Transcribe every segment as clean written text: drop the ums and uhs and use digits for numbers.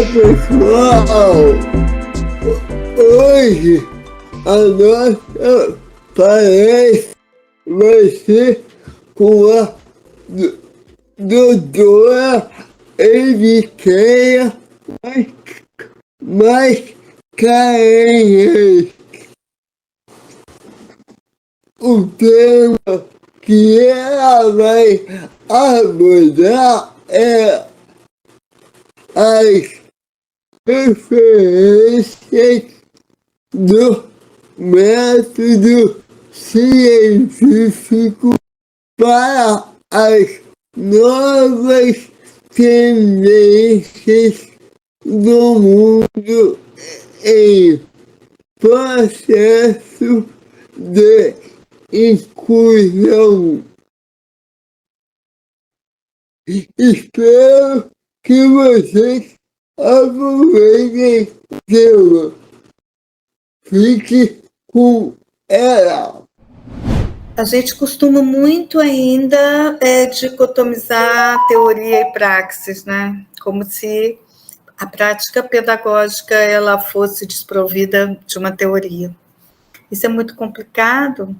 pessoal! Hoje a nossa palestra vai ser com a doutora Ericeia Mascarenhas. O tema que ela vai abordar é as referências do método científico para as novas tendências do mundo em processo de inclusão. Espero que vocês aproveitem o tema. Fique com ela. A gente costuma muito ainda dicotomizar teoria e praxis, né? Como se a prática pedagógica ela fosse desprovida de uma teoria. Isso é muito complicado,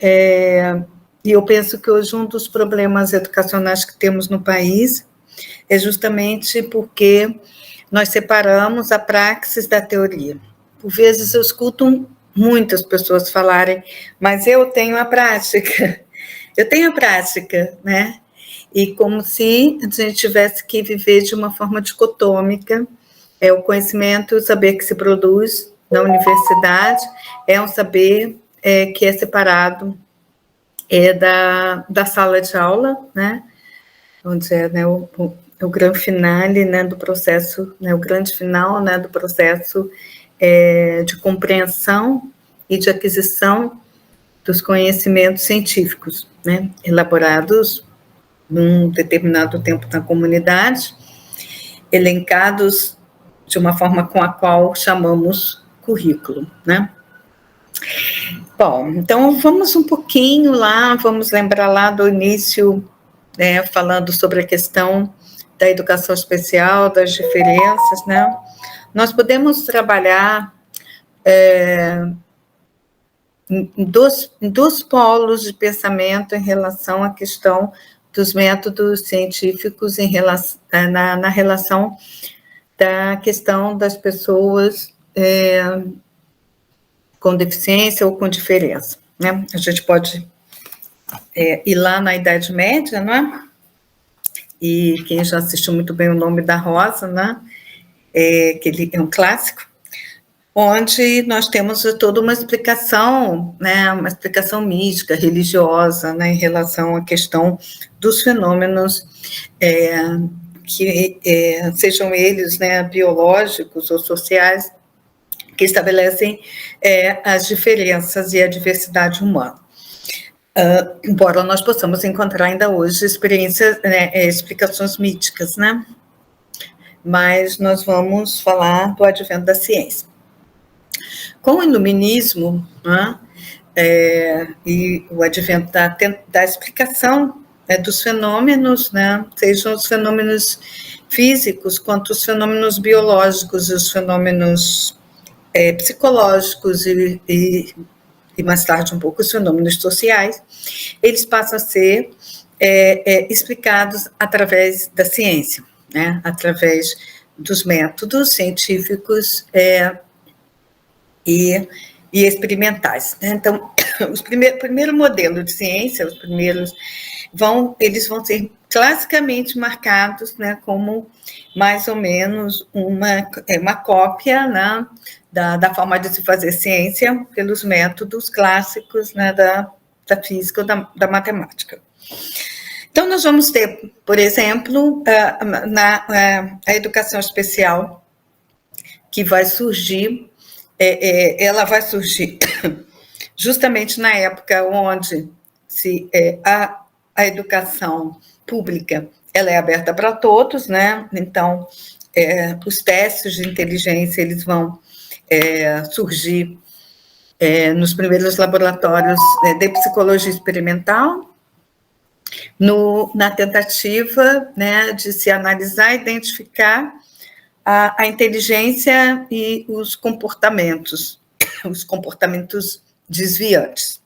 e eu penso que hoje um dos problemas educacionais que temos no país é justamente porque nós separamos a praxis da teoria. Por vezes eu escuto muitas pessoas falarem, mas eu tenho a prática, né? E como se a gente tivesse que viver de uma forma dicotômica, o conhecimento, o saber que se produz na universidade, é um saber que é separado da sala de aula, né? Onde é, né, o grande finale, né, do processo, né, o grande final, né, do processo de compreensão e de aquisição dos conhecimentos científicos, né, elaborados num determinado tempo na comunidade, elencados de uma forma com a qual chamamos currículo, né? Bom, então vamos um pouquinho lá, vamos lembrar lá do início, né, falando sobre a questão da educação especial, das diferenças, né? Nós podemos trabalhar em dois polos de pensamento em relação à questão dos métodos científicos na relação da questão das pessoas com deficiência ou com diferença, né? A gente pode ir lá na Idade Média, não é? E quem já assistiu muito bem O Nome da Rosa, né? Que ele é um clássico, onde nós temos toda uma explicação, né? Uma explicação mística, religiosa, né? Em relação à questão dos fenômenos que sejam eles, né, biológicos ou sociais, que estabelecem as diferenças e a diversidade humana. Embora nós possamos encontrar ainda hoje experiências, explicações míticas, né? Mas nós vamos falar do advento da ciência. Com o iluminismo, né, e o advento da explicação dos fenômenos, né, sejam os fenômenos físicos quanto os fenômenos biológicos, os fenômenos psicológicos e mais tarde um pouco os fenômenos sociais, eles passam a ser explicados através da ciência, né? Através dos métodos científicos e experimentais, né? Então, primeiro modelo de ciência, eles vão ser classicamente marcados, né, como mais ou menos uma cópia, né, da forma de se fazer ciência pelos métodos clássicos, né, da física ou da matemática. Então, nós vamos ter, por exemplo, a educação especial, que vai surgir, ela vai surgir justamente na época onde a educação pública ela é aberta para todos, né? Então, os testes de inteligência eles vão surgir nos primeiros laboratórios de psicologia experimental, na tentativa, né, de se analisar e identificar a inteligência e os comportamentos desviantes.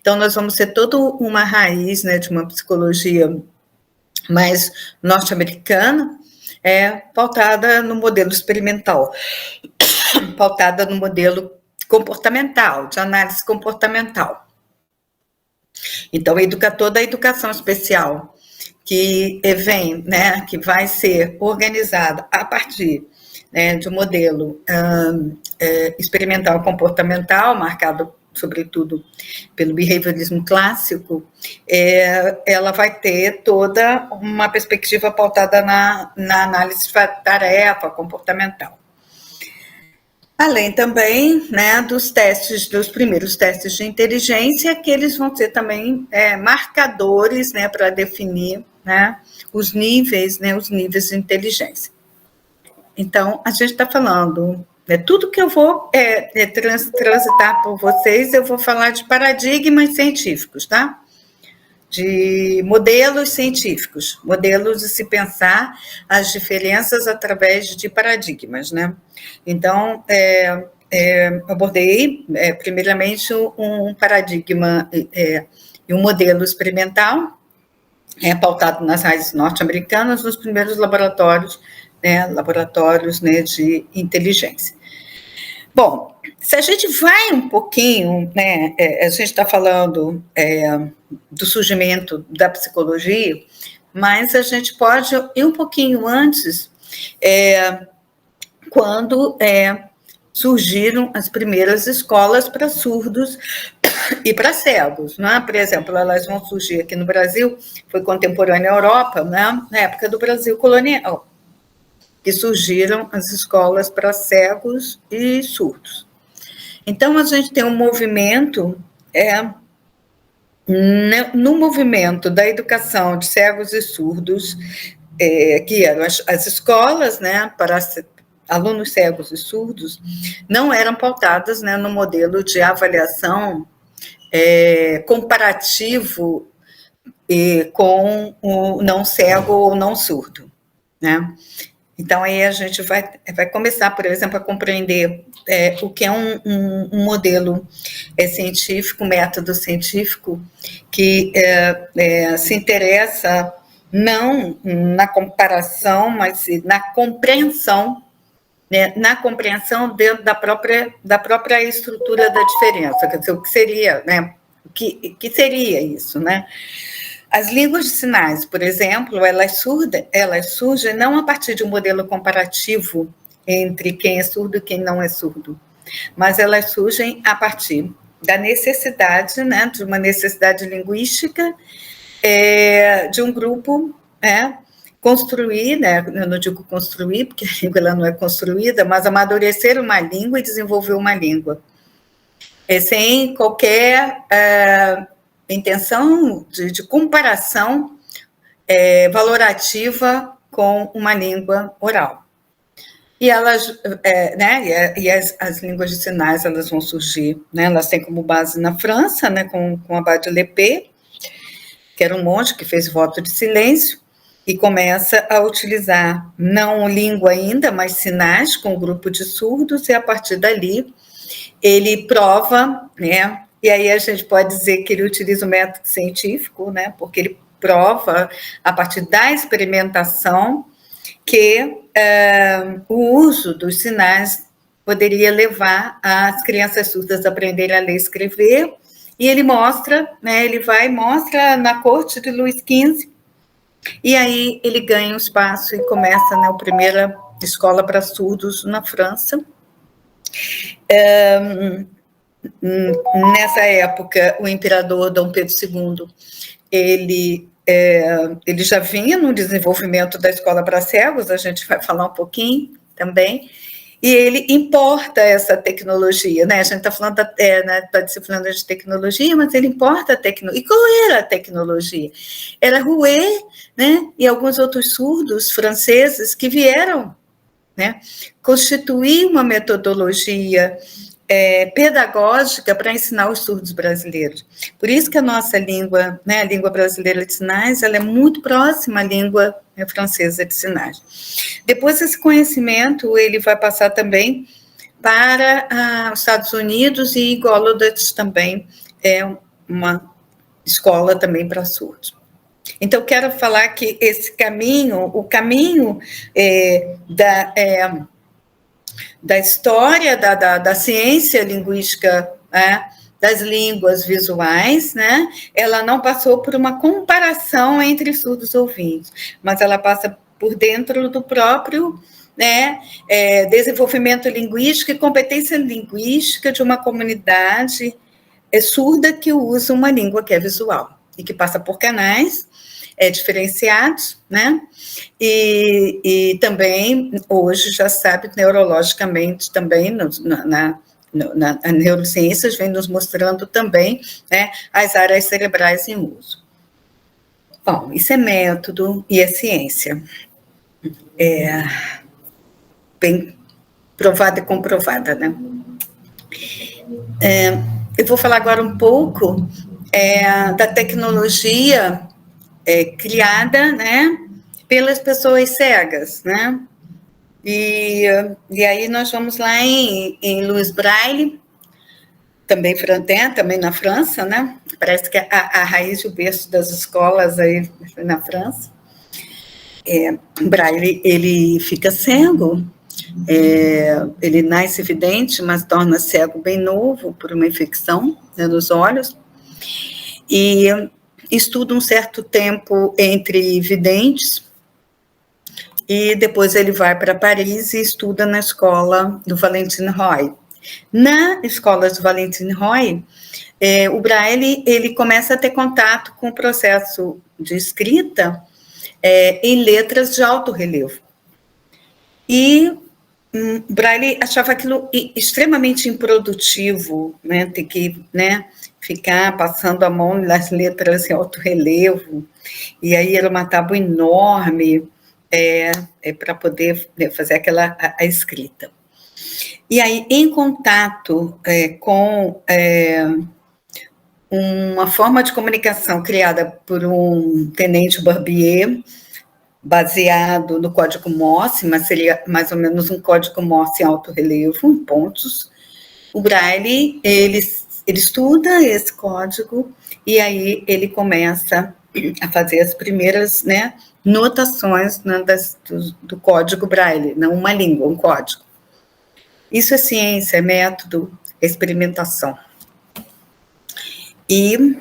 Então, nós vamos ter toda uma raiz, né, de uma psicologia mais norte-americana, pautada no modelo experimental, pautada no modelo comportamental, de análise comportamental. Então, toda a educação especial que vem, né, que vai ser organizada a partir, né, de um modelo experimental comportamental, marcado sobretudo pelo behaviorismo clássico, ela vai ter toda uma perspectiva pautada na análise de tarefa comportamental. Além também, né, dos primeiros testes de inteligência, que eles vão ser também marcadores, né, para definir, né, os níveis de inteligência. Então, a gente está falando, tudo que eu vou transitar por vocês, eu vou falar de paradigmas científicos, tá? De modelos científicos, modelos de se pensar as diferenças através de paradigmas, né? Então, abordei, primeiramente, um paradigma e um modelo experimental, pautado nas raízes norte-americanas, nos primeiros laboratórios, né, de inteligência. Bom, se a gente vai um pouquinho, né, a gente está falando do surgimento da psicologia, mas a gente pode ir um pouquinho antes, quando surgiram as primeiras escolas para surdos e para cegos, né? Por exemplo, elas vão surgir aqui no Brasil, foi contemporânea à Europa, né, na época do Brasil colonial, que surgiram as escolas para cegos e surdos. Então, a gente tem um movimento, no movimento da educação de cegos e surdos, que eram as escolas, né, para alunos cegos e surdos, não eram pautadas, né, no modelo de avaliação comparativo com o não cego ou não surdo, né? Então, aí a gente vai começar, por exemplo, a compreender o que é um modelo científico, método científico, que se interessa não na comparação, mas na compreensão, né, na compreensão dentro da própria estrutura da diferença, quer dizer, o que seria, né, o que seria isso, né? As línguas de sinais, por exemplo, elas surgem não a partir de um modelo comparativo entre quem é surdo e quem não é surdo, mas elas surgem a partir da necessidade, né, de uma necessidade linguística de um grupo construir, né, eu não digo construir, porque a língua ela não é construída, mas amadurecer uma língua e desenvolver uma língua, sem qualquer intenção de comparação valorativa com uma língua oral. E elas, né, e as línguas de sinais, elas vão surgir, né, elas têm como base na França, né, com Abad Lepé, que era um monge que fez voto de silêncio, e começa a utilizar, não língua ainda, mas sinais com um grupo de surdos, e a partir dali ele prova, né, e aí a gente pode dizer que ele utiliza o método científico, né, porque ele prova, a partir da experimentação, que o uso dos sinais poderia levar as crianças surdas a aprenderem a ler e escrever, e ele mostra, né, mostra na corte de Luís XV, e aí ele ganha um espaço e começa, né, a primeira escola para surdos na França. Nessa época, o imperador Dom Pedro II, ele já vinha no desenvolvimento da escola para cegos, a gente vai falar um pouquinho também, e ele importa essa tecnologia, né? A gente está falando da disciplina de tecnologia, mas ele importa a tecnologia. E qual era a tecnologia? Era Rouet, né? E alguns outros surdos franceses que vieram, né, constituir uma metodologia pedagógica para ensinar os surdos brasileiros. Por isso que a nossa língua, né, a língua brasileira de sinais, ela é muito próxima à língua francesa de sinais. Depois, esse conhecimento, ele vai passar também para os Estados Unidos, e Golodat também é uma escola também para surdos. Então, quero falar que esse caminho, o caminho da história da ciência linguística, das línguas visuais, né? Ela não passou por uma comparação entre surdos ouvintes, mas ela passa por dentro do próprio, né, desenvolvimento linguístico e competência linguística de uma comunidade surda que usa uma língua que é visual e que passa por canais diferenciados, né? E também, hoje, já sabe, neurologicamente também, na neurociências, vem nos mostrando também, né, as áreas cerebrais em uso. Bom, isso é método e é ciência. Bem provada e comprovada, né? Eu vou falar agora um pouco da tecnologia criada, né, pelas pessoas cegas, né? E aí nós vamos lá em Louis Braille, também na França, né? Parece que a raiz e o berço das escolas aí foi na França. Braille, ele fica cego, ele nasce vidente, mas torna cego bem novo por uma infecção, né, nos olhos, e estuda um certo tempo entre videntes, e depois ele vai para Paris e estuda na escola do Valentin Roy. Na escola do Valentin Roy, o Braille, ele começa a ter contato com o processo de escrita em letras de alto relevo. E Braille achava aquilo extremamente improdutivo, né, ter que, né, ficar passando a mão nas letras em alto relevo, e aí era uma tábua enorme para poder fazer a escrita. E aí, em contato com uma forma de comunicação criada por um tenente Barbier, baseado no código Morse, mas seria mais ou menos um código Morse em alto relevo, em pontos, o Braille, ele estuda esse código, e aí ele começa a fazer as primeiras, né, notações, né, do código Braille, não uma língua, um código. Isso é ciência, é método, é experimentação. E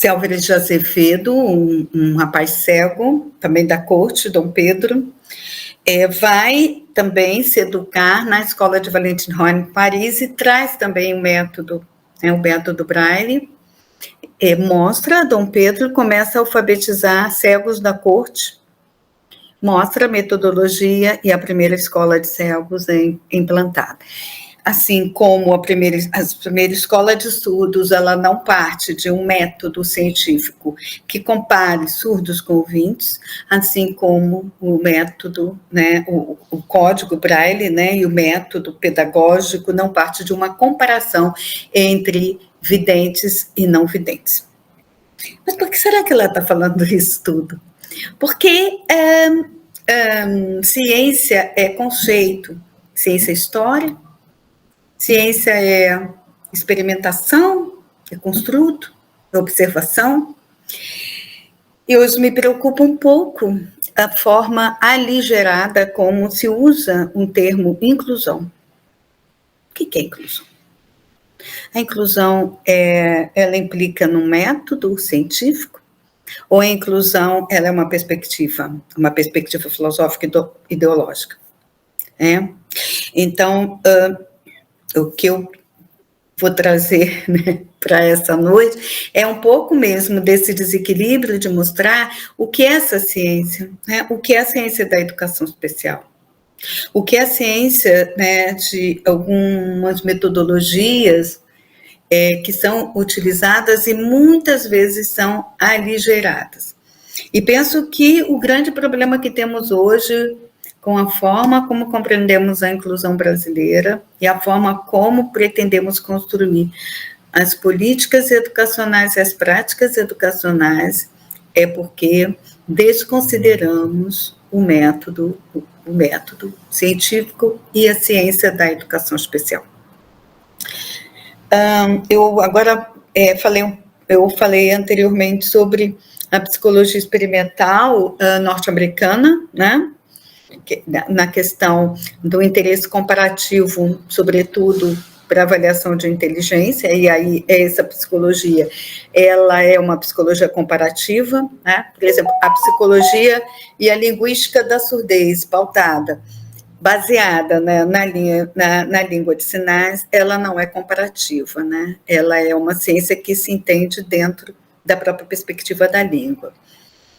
Álvares de Azevedo, um rapaz cego, também da corte, Dom Pedro, vai também se educar na escola de Valentin Roy em Paris e traz também o método Braille, mostra, Dom Pedro começa a alfabetizar cegos da corte, mostra a metodologia e a primeira escola de cegos implantada. Assim como a primeira escola de surdos, ela não parte de um método científico que compare surdos com ouvintes, assim como o método, né, o código Braille, né, e o método pedagógico não parte de uma comparação entre videntes e não videntes. Mas por que será que ela está falando isso tudo? Porque ciência é conceito, ciência é história, ciência é experimentação, é construto, é observação. E hoje me preocupa um pouco a forma aligerada como se usa um termo inclusão. O que é inclusão? A inclusão, ela implica num método científico, ou a inclusão, ela é uma perspectiva filosófica e ideológica? Então, o que eu vou trazer, né, para essa noite é um pouco mesmo desse desequilíbrio de mostrar o que é essa ciência, né, o que é a ciência da educação especial, o que é a ciência, né, de algumas metodologias que são utilizadas e muitas vezes são aligeradas. E penso que o grande problema que temos hoje com a forma como compreendemos a inclusão brasileira e a forma como pretendemos construir as políticas educacionais e as práticas educacionais, é porque desconsideramos o método científico e a ciência da educação especial. Eu agora falei anteriormente sobre a psicologia experimental norte-americana, né? Na questão do interesse comparativo, sobretudo para avaliação de inteligência, e aí essa psicologia, ela é uma psicologia comparativa, né? Por exemplo, a psicologia e a linguística da surdez, baseada, né, na língua de sinais, ela não é comparativa, né? Ela é uma ciência que se entende dentro da própria perspectiva da língua.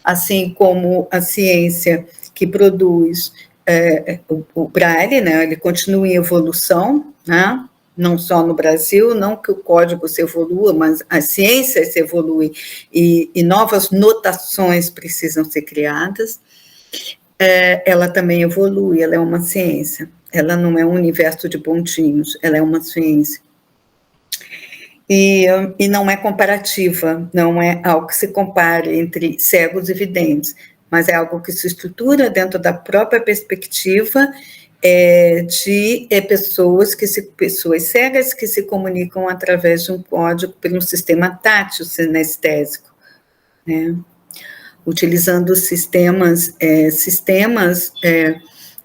Assim como a ciência que produz o Braille, né, ele continua em evolução, né? Não só no Brasil, não que o código se evolua, mas a ciência se evolui e novas notações precisam ser criadas. Ela também evolui, ela é uma ciência, ela não é um universo de pontinhos, ela é uma ciência. E não é comparativa, não é algo que se compare entre cegos e videntes, mas é algo que se estrutura dentro da própria perspectiva de pessoas cegas que se comunicam através de um código pelo sistema tátil sinestésico, né? Utilizando sistemas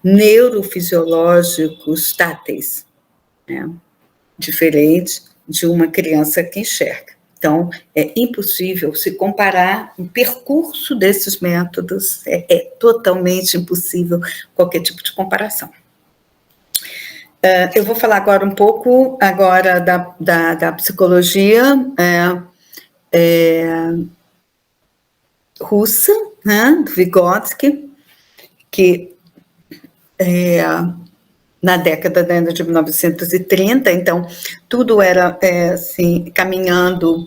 neurofisiológicos táteis, né? Diferente de uma criança que enxerga. Então, é impossível se comparar o percurso desses métodos, é totalmente impossível qualquer tipo de comparação. Eu vou falar agora um pouco da psicologia russa, né, do Vygotsky, que na década de 1930, então, tudo era assim, caminhando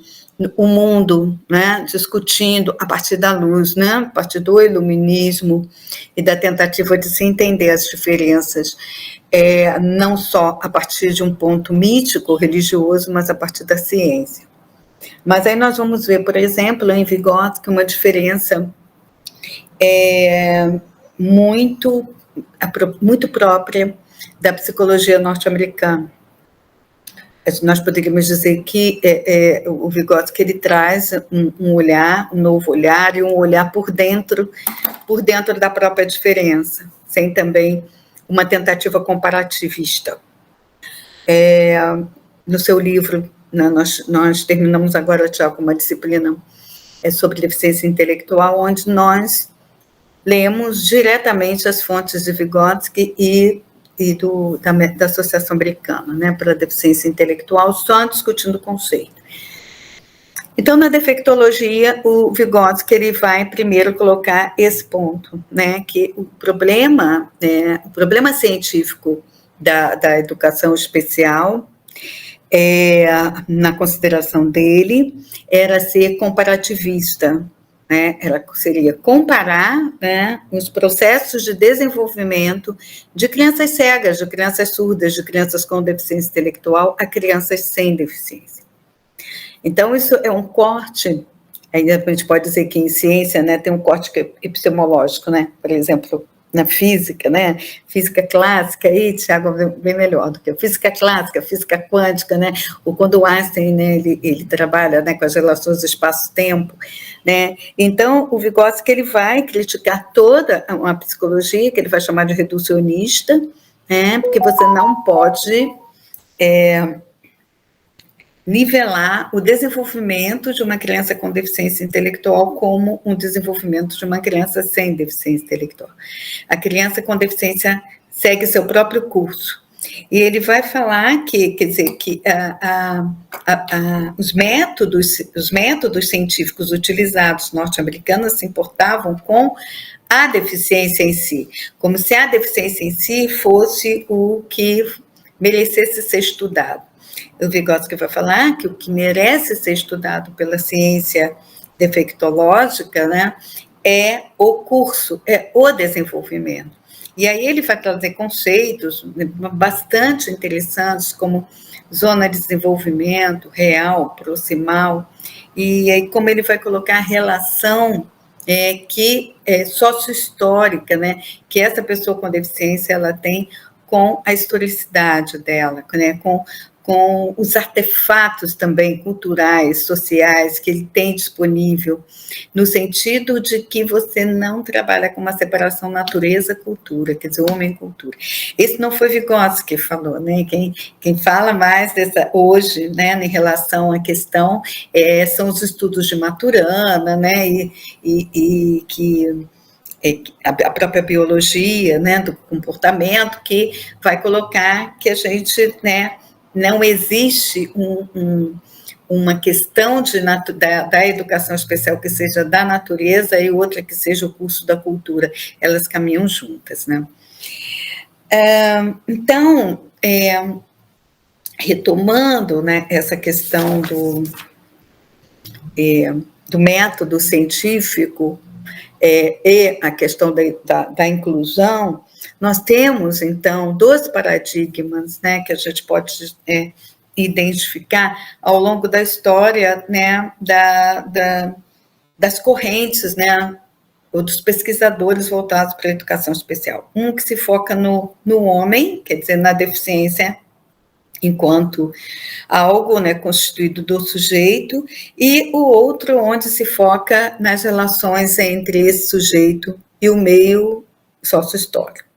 o mundo, né, discutindo a partir da luz, né, a partir do iluminismo e da tentativa de se entender as diferenças, não só a partir de um ponto mítico, religioso, mas a partir da ciência. Mas aí nós vamos ver, por exemplo, em Vygotsky, uma diferença muito própria da psicologia norte-americana. Nós poderíamos dizer que o Vygotsky ele traz um olhar, um novo olhar, e um olhar por dentro da própria diferença, sem também uma tentativa comparativista. No seu livro, né, nós terminamos agora, Tiago, uma disciplina sobre deficiência intelectual, onde nós lemos diretamente as fontes de Vygotsky e da Associação Americana, né, para a Deficiência Intelectual, só discutindo o conceito. Então, na defectologia, o Vygotsky ele vai primeiro colocar esse ponto, né, que o problema científico da educação especial, na consideração dele, era ser comparativista, né? Ela seria comparar, né, os processos de desenvolvimento de crianças cegas, de crianças surdas, de crianças com deficiência intelectual a crianças sem deficiência. Então, isso é um corte, aí a gente pode dizer que em ciência, né, tem um corte epistemológico, né, por exemplo, na física, né, física clássica, aí, Tiago, bem melhor do que a física clássica, física quântica, né, ou quando o Einstein, né, ele trabalha, né, com as relações do espaço-tempo, né, então o Vygotsky ele vai criticar toda uma psicologia, que ele vai chamar de reducionista, né, porque você não pode nivelar o desenvolvimento de uma criança com deficiência intelectual como um desenvolvimento de uma criança sem deficiência intelectual. A criança com deficiência segue seu próprio curso. E ele vai falar que, quer dizer, que os métodos científicos utilizados norte-americanos se importavam com a deficiência em si, como se a deficiência em si fosse o que merecesse ser estudado. O Vygotsky vai falar que o que merece ser estudado pela ciência defectológica, né, é o curso, é o desenvolvimento. E aí ele vai trazer conceitos bastante interessantes, como zona de desenvolvimento real, proximal, e aí como ele vai colocar a relação que é sócio-histórica, né, que essa pessoa com deficiência ela tem com a historicidade dela, né, com os artefatos também culturais, sociais que ele tem disponível, no sentido de que você não trabalha com uma separação natureza-cultura, quer dizer, homem-cultura. Esse não foi Vygotsky que falou, né? Quem fala mais dessa hoje, né, em relação à questão, são os estudos de Maturana, né, e que a própria biologia, né, do comportamento, que vai colocar que a gente, né, não existe uma questão da educação especial que seja da natureza e outra que seja o curso da cultura. Elas caminham juntas, né? Então, retomando, né, essa questão do método científico e a questão da inclusão, nós temos, então, 2 paradigmas, né, que a gente pode identificar ao longo da história, né, das correntes, né, ou dos pesquisadores voltados para a educação especial. Um que se foca no homem, quer dizer, na deficiência, enquanto algo, né, constituído do sujeito, e o outro onde se foca nas relações entre esse sujeito e o meio sócio-histórico.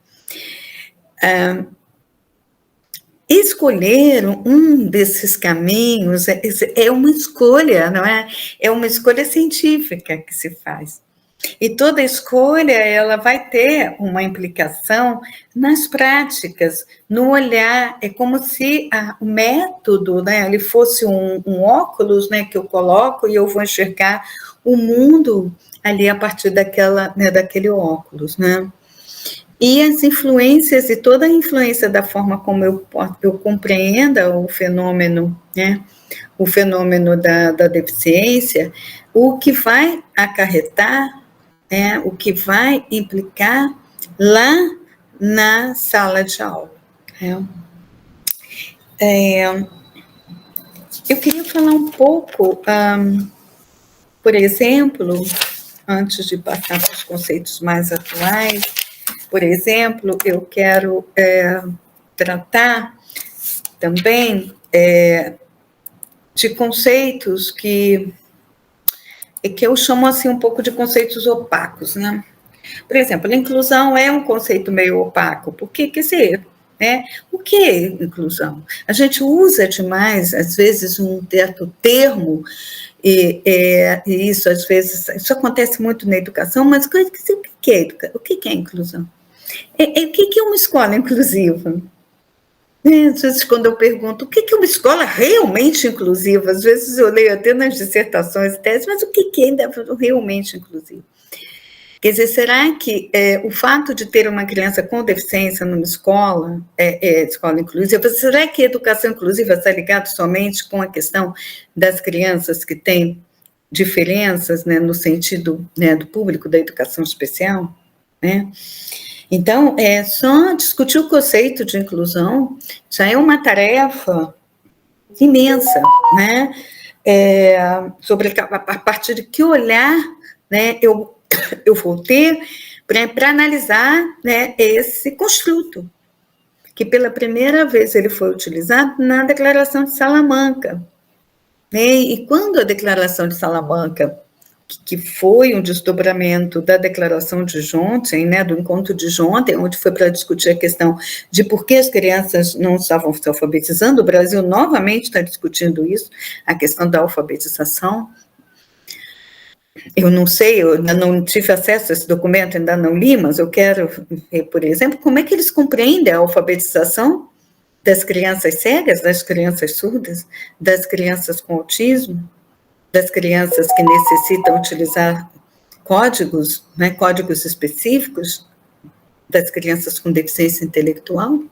Escolher um desses caminhos é uma escolha, não é? É uma escolha científica que se faz. E toda escolha, ela vai ter uma implicação nas práticas, no olhar. É como se o método, né, ele fosse um óculos, né, que eu coloco e eu vou enxergar o mundo ali a partir daquele óculos, né? E as influências, e toda a influência da forma como eu compreenda o fenômeno, né, o fenômeno da deficiência, o que vai acarretar, o que vai implicar lá na sala de aula. Eu queria falar um pouco, por exemplo, antes de passar para os conceitos mais atuais, por exemplo, eu quero tratar também de conceitos que eu chamo assim um pouco de conceitos opacos, né? Por exemplo, a inclusão é um conceito meio opaco, porque, quer dizer, né, o que é inclusão? A gente usa demais, às vezes, um certo termo, e isso, às vezes, isso acontece muito na educação, mas o que é educação? O que é inclusão? O que é uma escola inclusiva? Às vezes, quando eu pergunto o que é uma escola realmente inclusiva, às vezes eu leio até nas dissertações e teses, mas o que é realmente inclusivo? Quer dizer, será que o fato de ter uma criança com deficiência numa escola, escola inclusiva, será que a educação inclusiva está ligada somente com a questão das crianças que têm diferenças, né, no sentido, né, do público da educação especial, né? Então, só discutir o conceito de inclusão já é uma tarefa imensa, né? Sobre a partir de que olhar, né, eu vou ter para analisar, né, esse construto, que pela primeira vez ele foi utilizado na Declaração de Salamanca. Né? E quando a Declaração de Salamanca, que foi um desdobramento da Declaração de Jonten, né, do Encontro de Jonten, onde foi para discutir a questão de por que as crianças não estavam se alfabetizando, o Brasil novamente está discutindo isso, a questão da alfabetização. Eu não sei, eu ainda não tive acesso a esse documento, ainda não li, mas eu quero ver, por exemplo, como é que eles compreendem a alfabetização das crianças cegas, das crianças surdas, das crianças com autismo, das crianças que necessitam utilizar códigos, né, códigos específicos, das crianças com deficiência intelectual?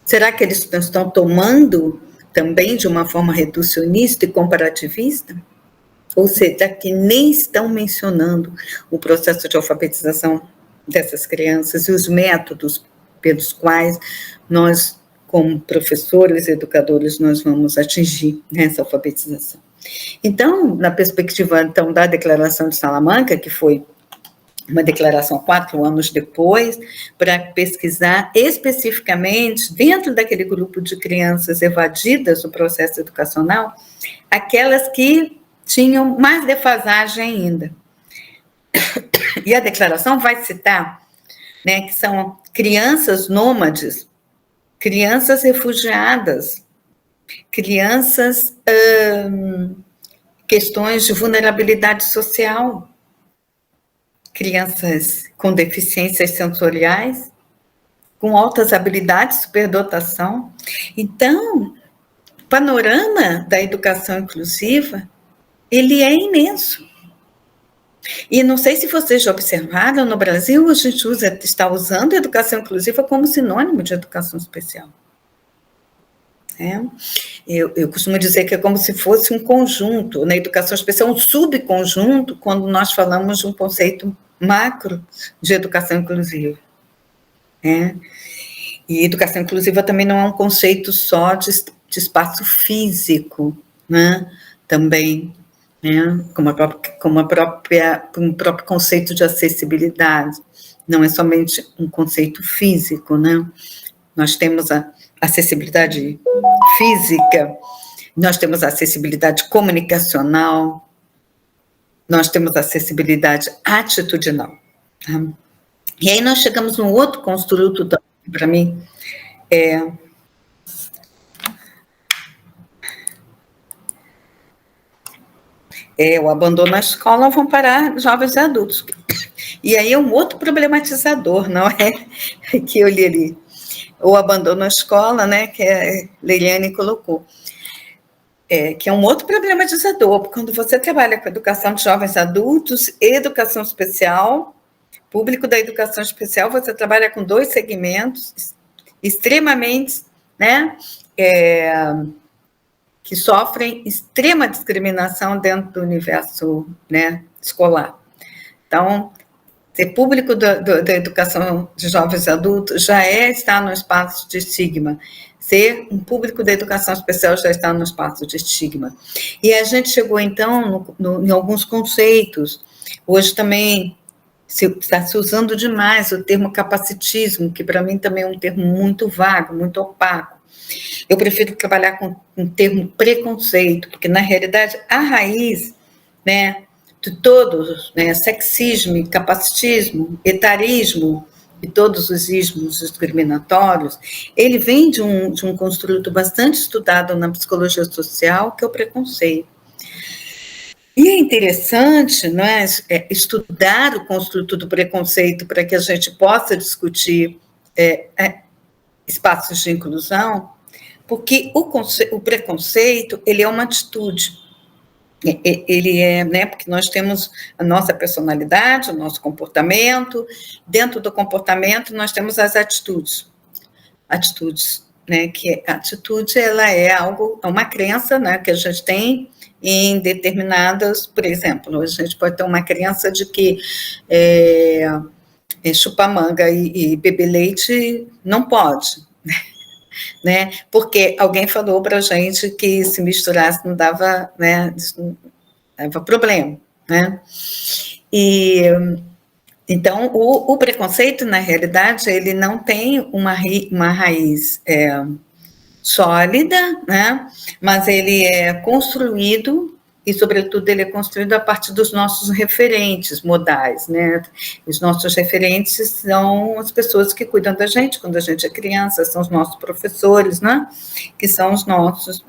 Será que eles estão tomando também de uma forma reducionista e comparativista? Ou seja, que nem estão mencionando o processo de alfabetização dessas crianças e os métodos pelos quais nós, como professores, educadores, nós vamos atingir essa alfabetização. Então, na perspectiva então, da Declaração de Salamanca, que foi uma declaração 4 anos depois, para pesquisar especificamente, dentro daquele grupo de crianças evadidas do processo educacional, aquelas que tinham mais defasagem ainda. E a declaração vai citar, né, que são crianças nômades, crianças refugiadas, crianças, questões de vulnerabilidade social, crianças com deficiências sensoriais, com altas habilidades, superdotação. Então, o panorama da educação inclusiva, ele é imenso. E não sei se vocês já observaram, no Brasil a gente está usando a educação inclusiva como sinônimo de educação especial. Eu costumo dizer que é como se fosse um conjunto, na educação especial, um subconjunto, quando nós falamos de um conceito macro de educação inclusiva. E educação inclusiva também não é um conceito só de espaço físico, né? Também, né? Como um próprio conceito de acessibilidade. Não é somente um conceito físico, né? Nós temos a acessibilidade física, nós temos a acessibilidade comunicacional, nós temos a acessibilidade atitudinal. Tá? E aí nós chegamos num outro construto, para mim, o abandono na escola vão parar jovens e adultos. E aí é um outro problematizador, não é? Que eu li ali. O abandono na escola, né, que a Leiliane colocou. Que é um outro problematizador, quando você trabalha com educação de jovens adultos e educação especial, público da educação especial, você trabalha com 2 segmentos extremamente, né, que sofrem extrema discriminação dentro do universo, né, escolar. Então, ser público da educação de jovens adultos já está no espaço de estigma. Ser um público da educação especial já está no espaço de estigma. E a gente chegou, então, em alguns conceitos. Hoje também está se usando demais o termo capacitismo, que para mim também é um termo muito vago, muito opaco. Eu prefiro trabalhar com o termo preconceito, porque, na realidade, a raiz, né, de todos, né, sexismo, capacitismo, etarismo e todos os ismos discriminatórios, ele vem de um construto bastante estudado na psicologia social, que é o preconceito. E é interessante, não é, estudar o construto do preconceito para que a gente possa discutir espaços de inclusão, porque o preconceito, ele é uma atitude. Ele né, porque nós temos a nossa personalidade, o nosso comportamento, dentro do comportamento nós temos as atitudes, né, que a atitude, ela é uma crença, né, que a gente tem em determinadas, por exemplo, a gente pode ter uma crença de que chupar manga e beber leite não pode, né? Porque alguém falou para a gente que se misturasse não dava, né, não dava problema, né? E então o preconceito, na realidade, ele não tem uma raiz sólida, né? Mas ele é construído e, sobretudo, ele é construído a partir dos nossos referentes modais, né? Os nossos referentes são as pessoas que cuidam da gente quando a gente é criança, são os nossos professores, né? Que são os nossos.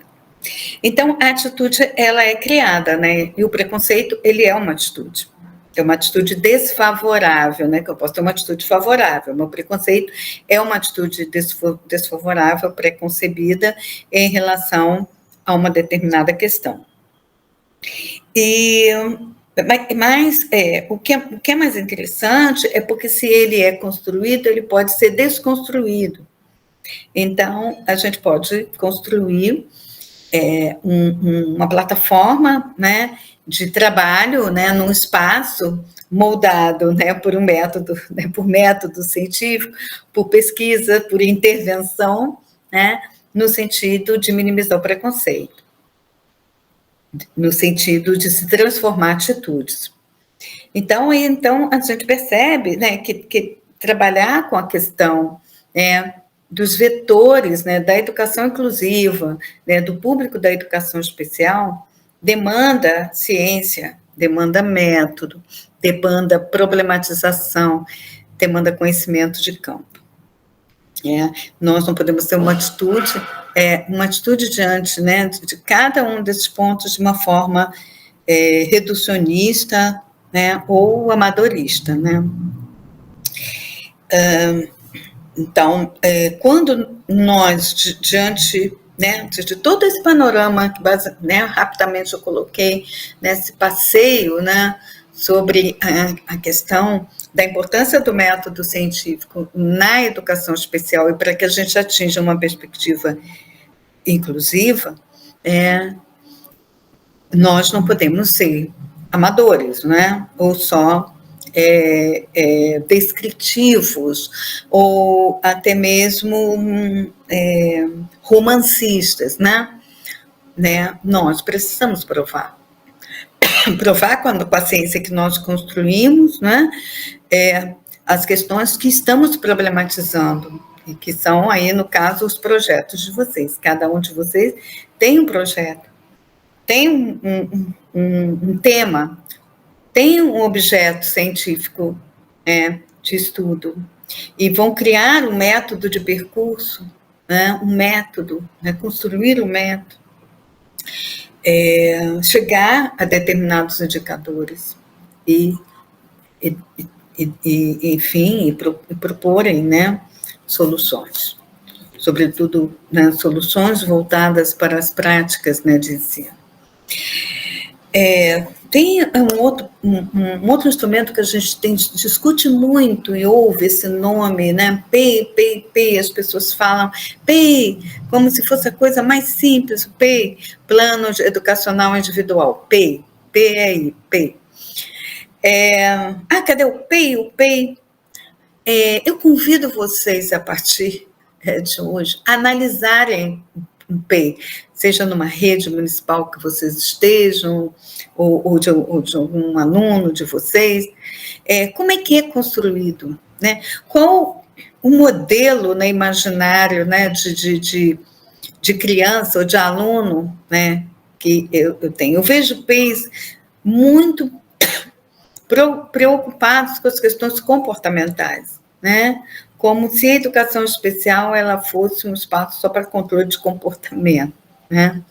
Então, a atitude, ela é criada, né? E o preconceito, ele é uma atitude desfavorável, né? Que eu posso ter uma atitude favorável, mas o preconceito é uma atitude desfavorável, preconcebida em relação a uma determinada questão. Mas o que é mais interessante é porque, se ele é construído, ele pode ser desconstruído. Então, a gente pode construir uma plataforma, né, de trabalho, né, num espaço moldado, né, por um método, né, por método científico, por pesquisa, por intervenção, né, no sentido de minimizar o preconceito, no sentido de se transformar atitudes. Então a gente percebe, né, que trabalhar com a questão, né, dos vetores, né, da educação inclusiva, né, do público da educação especial, demanda ciência, demanda método, demanda problematização, demanda conhecimento de campo. Nós não podemos ter uma atitude diante, né, de cada um desses pontos de uma forma reducionista, né, ou amadorista, né. Então, quando nós, diante, né, de todo esse panorama que né, rapidamente eu coloquei nesse passeio, né, sobre a questão da importância do método científico na educação especial e para que a gente atinja uma perspectiva inclusiva, nós não podemos ser amadores, né, ou só descritivos, ou até mesmo romancistas, né? Nós precisamos provar com a ciência que nós construímos, né? As questões que estamos problematizando, e que são aí, no caso, os projetos de vocês. Cada um de vocês tem um projeto, tem um tema, tem um objeto científico de estudo, e vão criar um método de percurso, né, um método, né, construir um método, chegar a determinados indicadores enfim, proporem, né, soluções, sobretudo, né, soluções voltadas para as práticas, né, de ensino. Tem um outro instrumento que a gente discute muito e ouve esse nome, né? PEI, as pessoas falam PEI, como se fosse a coisa mais simples, PEI, Plano Educacional Individual, PEI, PEI. Cadê o PEI? O PEI. Eu convido vocês, a partir de hoje, a analisarem um PEI, seja numa rede municipal que vocês estejam, ou de algum aluno de vocês, como é que é construído, né? Qual o modelo, né, imaginário, né, de criança ou de aluno, né, que eu tenho. Eu vejo PEIs muito preocupados com as questões comportamentais, né? Como se a educação especial ela fosse um espaço só para controle de comportamento, né?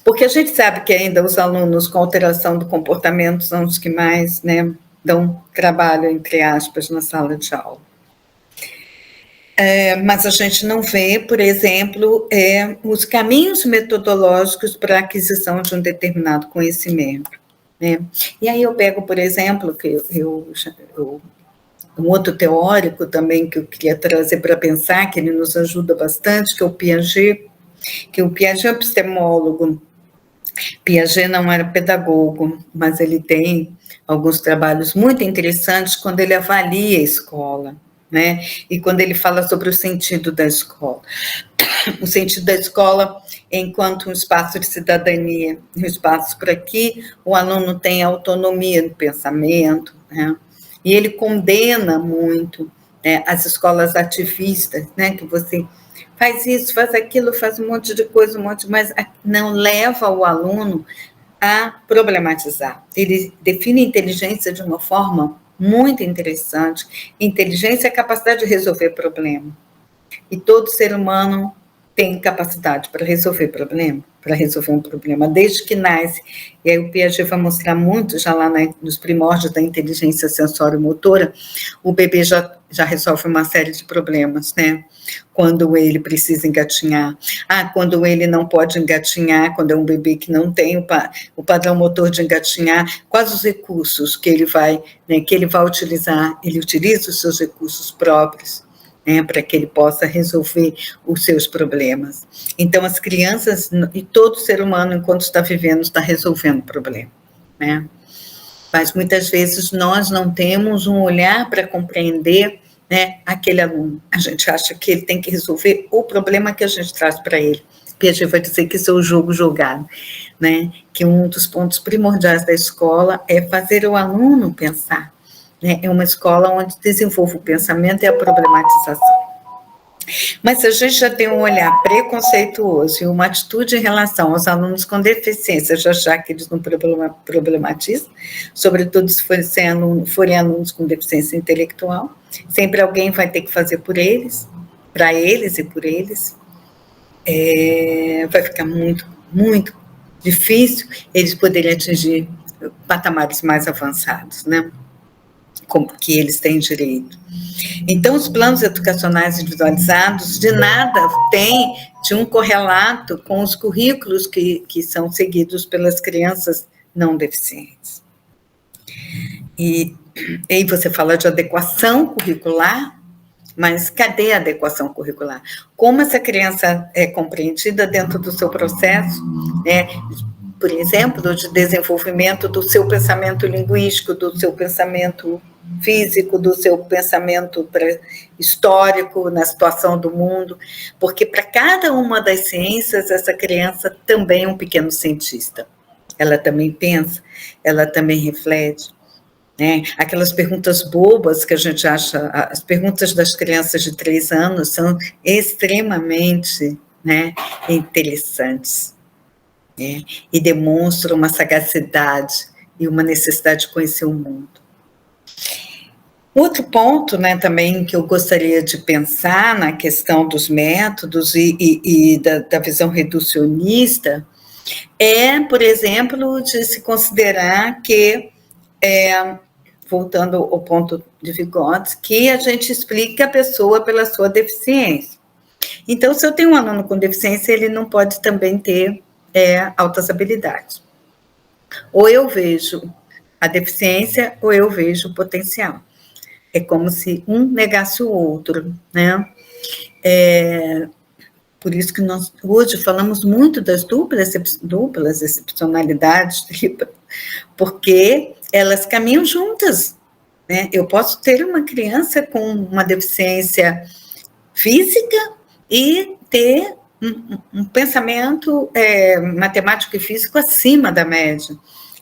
Porque a gente sabe que ainda os alunos com alteração do comportamento são os que mais, né, dão trabalho, entre aspas, na sala de aula. Mas a gente não vê, por exemplo, os caminhos metodológicos para a aquisição de um determinado conhecimento, né? E aí eu pego, por exemplo, que um outro teórico também que eu queria trazer para pensar, que ele nos ajuda bastante, que é o Piaget, que o Piaget é um epistemólogo. Piaget não era pedagogo, mas ele tem alguns trabalhos muito interessantes quando ele avalia a escola, né? E quando ele fala sobre o sentido da escola. O sentido da escola enquanto um espaço de cidadania, um espaço para que o aluno tenha autonomia no pensamento, né? E ele condena muito, né, as escolas ativistas, né, que você faz isso, faz aquilo, faz um monte de coisa, mas não leva o aluno a problematizar. Ele define inteligência de uma forma muito interessante. Inteligência é a capacidade de resolver problema. E todo ser humano tem capacidade para resolver um problema, desde que nasce. E aí o Piaget vai mostrar muito, já lá nos primórdios da inteligência sensório-motora, o bebê já resolve uma série de problemas, né? Quando ele precisa engatinhar, quando ele não pode engatinhar, quando é um bebê que não tem o padrão motor de engatinhar, quais os recursos que ele vai utilizar? Ele utiliza os seus recursos próprios, para que ele possa resolver os seus problemas. Então, as crianças e todo ser humano, enquanto está vivendo, está resolvendo o problema, né? Mas muitas vezes nós não temos um olhar para compreender, né, aquele aluno. A gente acha que ele tem que resolver o problema que a gente traz para ele. Piaget vai dizer que isso é o jogo jogado, né? Que um dos pontos primordiais da escola é fazer o aluno pensar, né? É uma escola onde desenvolve o pensamento e a problematização. Mas se a gente já tem um olhar preconceituoso e uma atitude em relação aos alunos com deficiência, já que eles não problematizam, sobretudo se forem alunos com deficiência intelectual, sempre alguém vai ter que fazer por eles, para eles e por eles, vai ficar muito, muito difícil eles poderem atingir patamares mais avançados, né? Como que eles têm direito. Então, os planos educacionais individualizados de nada têm de um correlato com os currículos que são seguidos pelas crianças não deficientes. E aí você fala de adequação curricular, mas cadê a adequação curricular? Como essa criança é compreendida dentro do seu processo, né? Por exemplo, de desenvolvimento do seu pensamento linguístico, do seu pensamento físico, do seu pensamento histórico na situação do mundo, porque para cada uma das ciências, essa criança também é um pequeno cientista. Ela também pensa, ela também reflete, né? Aquelas perguntas bobas que a gente acha, as perguntas das crianças de 3 anos são extremamente, né, interessantes, né? E demonstram uma sagacidade e uma necessidade de conhecer o mundo. Outro ponto, né, também que eu gostaria de pensar na questão dos métodos e da visão reducionista é, por exemplo, de se considerar que, voltando ao ponto de Vygotsky, que a gente explica a pessoa pela sua deficiência. Então, se eu tenho um aluno com deficiência, ele não pode também ter altas habilidades. Ou eu vejo a deficiência, ou eu vejo o potencial. É como se um negasse o outro, né? Por isso que nós hoje falamos muito das duplas excepcionalidades, porque elas caminham juntas, né? Eu posso ter uma criança com uma deficiência física e ter um pensamento matemático e físico acima da média.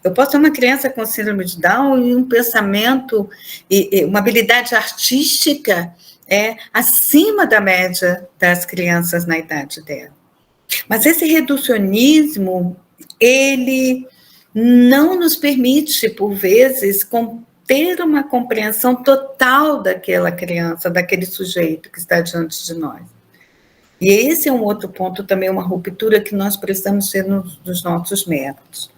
Eu posso ter uma criança com síndrome de Down e um pensamento, e uma habilidade artística acima da média das crianças na idade dela. Mas esse reducionismo, ele não nos permite, por vezes, ter uma compreensão total daquela criança, daquele sujeito que está diante de nós. E esse é um outro ponto também, uma ruptura que nós precisamos ter nos nossos métodos.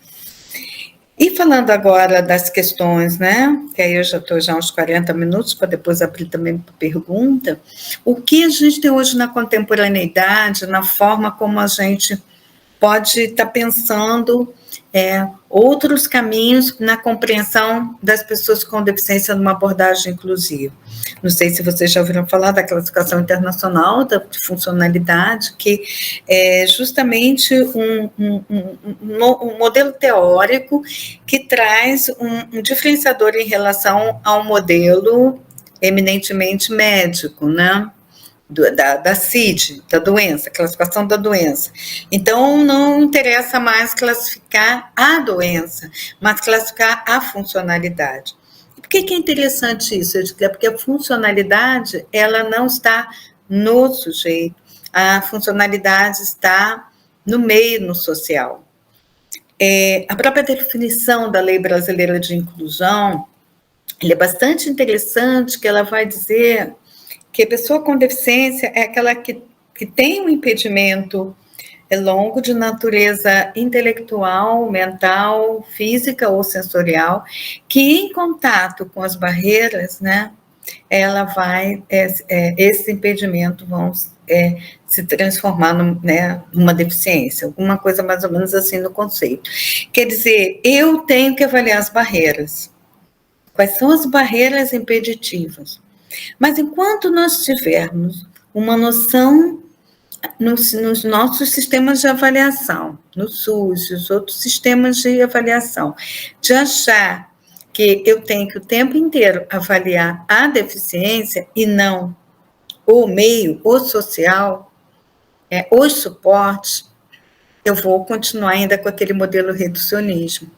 E falando agora das questões, né, que aí eu já estou uns 40 minutos, para depois abrir também para pergunta, o que a gente tem hoje na contemporaneidade, na forma como a gente pode estar pensando outros caminhos na compreensão das pessoas com deficiência numa abordagem inclusiva. Não sei se vocês já ouviram falar da classificação internacional de funcionalidade, que é justamente um modelo teórico que traz um diferenciador em relação ao modelo eminentemente médico, né? Da CID, da doença, classificação da doença. Então, não interessa mais classificar a doença, mas classificar a funcionalidade. E por que é interessante isso? Porque a funcionalidade, ela não está no sujeito, a funcionalidade está no meio, no social. A própria definição da Lei Brasileira de Inclusão, ela é bastante interessante, que ela vai dizer que a pessoa com deficiência é aquela que tem um impedimento longo de natureza intelectual, mental, física ou sensorial, que em contato com as barreiras, né, ela vai, esses impedimentos vão se transformar numa deficiência, alguma coisa mais ou menos assim no conceito. Quer dizer, eu tenho que avaliar as barreiras. Quais são as barreiras impeditivas? Mas enquanto nós tivermos uma noção nos nossos sistemas de avaliação, no SUS, os outros sistemas de avaliação, de achar que eu tenho que o tempo inteiro avaliar a deficiência e não o meio, o social, os suportes, eu vou continuar ainda com aquele modelo reducionismo.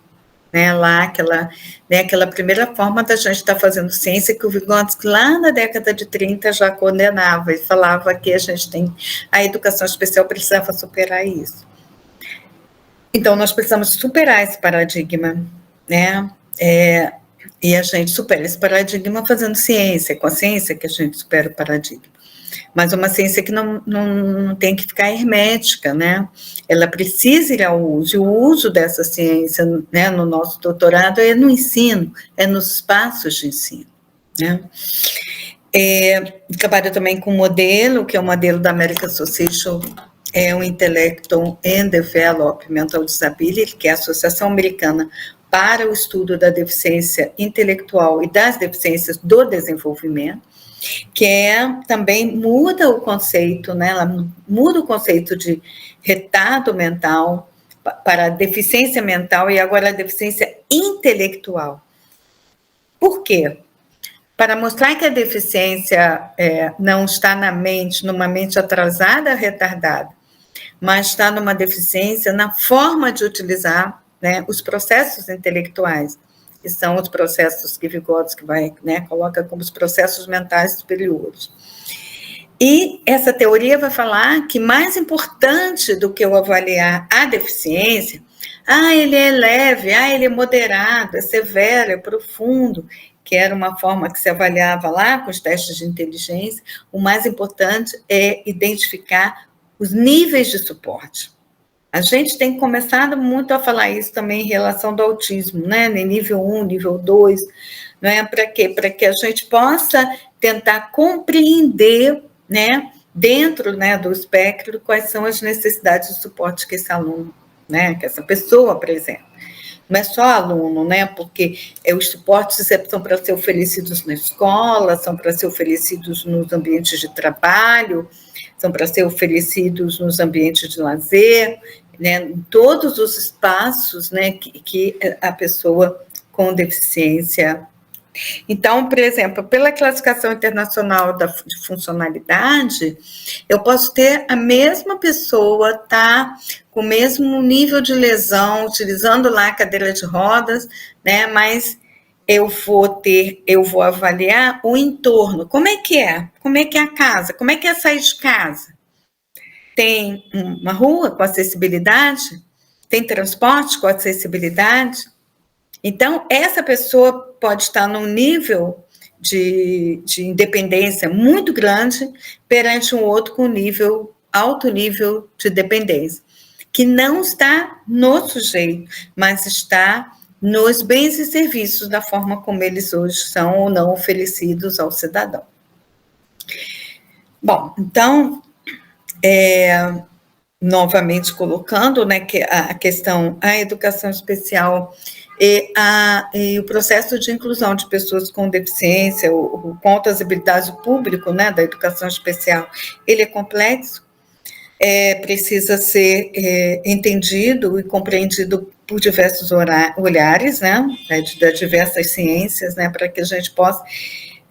Lá, aquela primeira forma da gente estar fazendo ciência que o Vygotsky, lá na década de 30, já condenava e falava que a educação especial precisava superar isso. Então, nós precisamos superar esse paradigma, né? E a gente supera esse paradigma fazendo ciência, com a ciência que a gente supera o paradigma. Mas uma ciência que não tem que ficar hermética, né? Ela precisa ir ao uso, e o uso dessa ciência, né, no nosso doutorado é no ensino, é nos espaços de ensino, né? Trabalho também com um modelo, que é o modelo da American Association, o Intellectual and Developmental Disability, que é a Associação Americana para o Estudo da Deficiência Intelectual e das Deficiências do Desenvolvimento, que também muda o conceito, né? Ela muda o conceito de retardo mental para a deficiência mental e agora a deficiência intelectual. Por quê? Para mostrar que a deficiência não está na mente, numa mente atrasada, retardada, mas está numa deficiência na forma de utilizar, né, os processos intelectuais, que são os processos que Vygotsky coloca como os processos mentais superiores. E essa teoria vai falar que mais importante do que eu avaliar a deficiência, ele é leve, ele é moderado, é severo, é profundo, que era uma forma que se avaliava lá com os testes de inteligência, o mais importante é identificar os níveis de suporte. A gente tem começado muito a falar isso também em relação do autismo, né? Nível 1, nível 2, não é? Para quê? Para que a gente possa tentar compreender, né, dentro, né, do espectro, quais são as necessidades de suporte que esse aluno, né, que essa pessoa apresenta. Não é só aluno, né? Porque os suportes são para ser oferecidos na escola, são para ser oferecidos nos ambientes de trabalho, são para ser oferecidos nos ambientes de lazer, né? Em todos os espaços, né, que a pessoa com deficiência. Então, por exemplo, pela classificação internacional de funcionalidade, eu posso ter a mesma pessoa, com o mesmo nível de lesão, utilizando lá a cadeira de rodas, né? Mas eu vou avaliar o entorno. Como é que é? Como é que é a casa? Como é que é sair de casa? Tem uma rua com acessibilidade? Tem transporte com acessibilidade? Então, essa pessoa pode estar num nível de independência muito grande perante um outro com alto nível de dependência, que não está no sujeito, mas está nos bens e serviços da forma como eles hoje são ou não oferecidos ao cidadão. Bom, então, novamente colocando, né, que a questão, a educação especial e o processo de inclusão de pessoas com deficiência, com altas habilidades, o público, né, da educação especial, ele é complexo, precisa ser entendido e compreendido por diversos olhares, né, das diversas ciências, né, para que a gente possa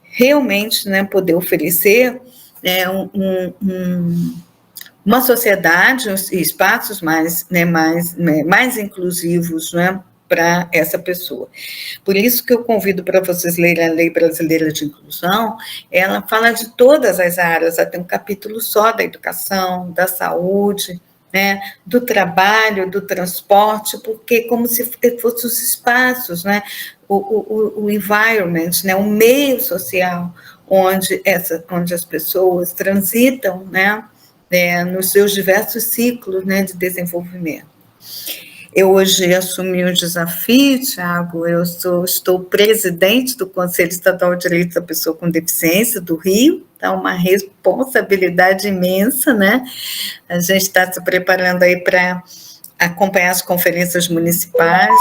realmente, né, poder oferecer uma sociedade e espaços mais inclusivos, né, para essa pessoa. Por isso que eu convido para vocês lerem a Lei Brasileira de Inclusão. Ela fala de todas as áreas, ela tem um capítulo só da educação, da saúde, né, do trabalho, do transporte, porque como se fossem os espaços, né, o environment, né, o meio social onde as pessoas transitam, né, nos seus diversos ciclos, né, de desenvolvimento. Eu hoje assumi o desafio, Thiago, estou presidente do Conselho Estadual de Direitos da Pessoa com Deficiência do Rio, então uma responsabilidade imensa, né? A gente está se preparando aí para acompanhar as conferências municipais,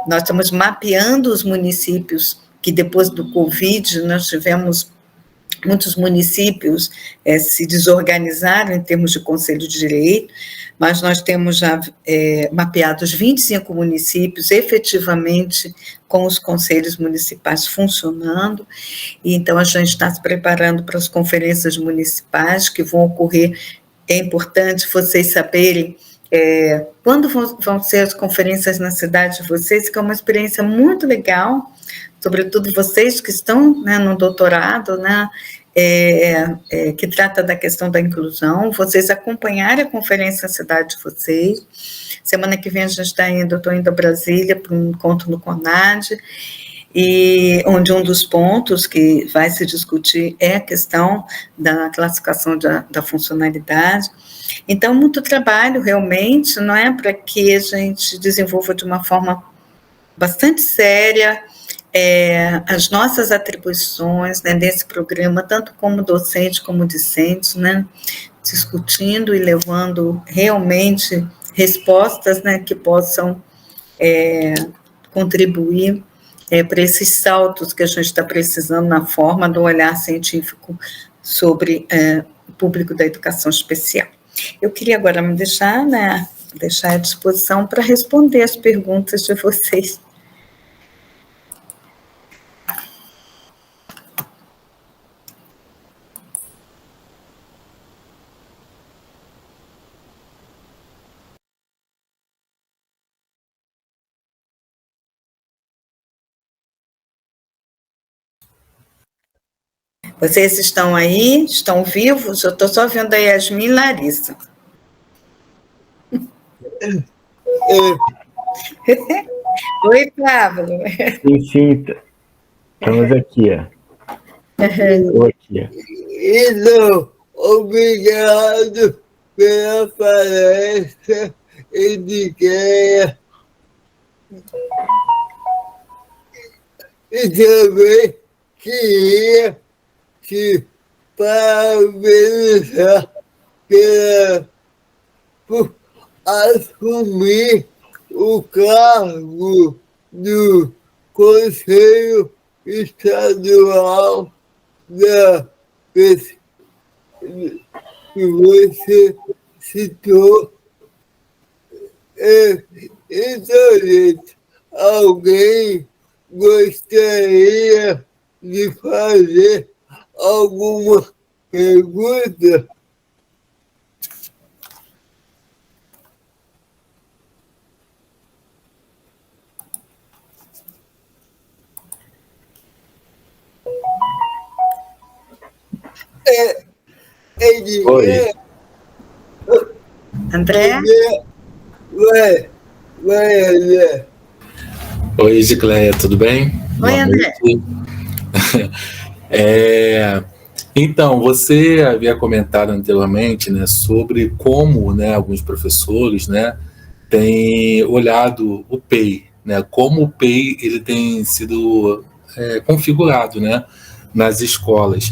nós estamos mapeando os municípios que depois do Covid nós tivemos muitos municípios se desorganizaram em termos de conselho de direito, mas nós temos já mapeados 25 municípios efetivamente com os conselhos municipais funcionando, e então a gente está se preparando para as conferências municipais que vão ocorrer. É importante vocês saberem quando vão ser as conferências na cidade de vocês, que é uma experiência muito legal, sobretudo vocês que estão, né, no doutorado, né, que trata da questão da inclusão, vocês acompanharem a conferência na cidade de vocês. Semana que vem a gente está indo, eu estou indo a Brasília para um encontro no CONAD, e onde um dos pontos que vai se discutir é a questão da classificação da funcionalidade. Então, muito trabalho realmente, não é, para que a gente desenvolva de uma forma bastante séria as nossas atribuições, né, desse programa, tanto como docente como discente, né, discutindo e levando realmente respostas, né, que possam contribuir para esses saltos que a gente está precisando na forma do olhar científico sobre o público da educação especial. Eu queria agora me deixar à disposição para responder as perguntas de vocês. Vocês estão aí? Estão vivos? Eu estou só vendo a Yasmin e Larissa. Oi, Pablo. Sim, estamos aqui. Estou aqui. Então, obrigado pela palestra e de e também queria te parabenizar por assumir o cargo do Conselho Estadual da pesquisa que você citou. Então, gente, alguém gostaria de fazer alguma pergunta? Oi. André? Vai, André. Oi, Edicleia, tudo bem? Oi, André. Então, você havia comentado anteriormente, né, sobre como, né, alguns professores, né, têm olhado o PEI, né, como o PEI ele tem sido configurado, né, nas escolas.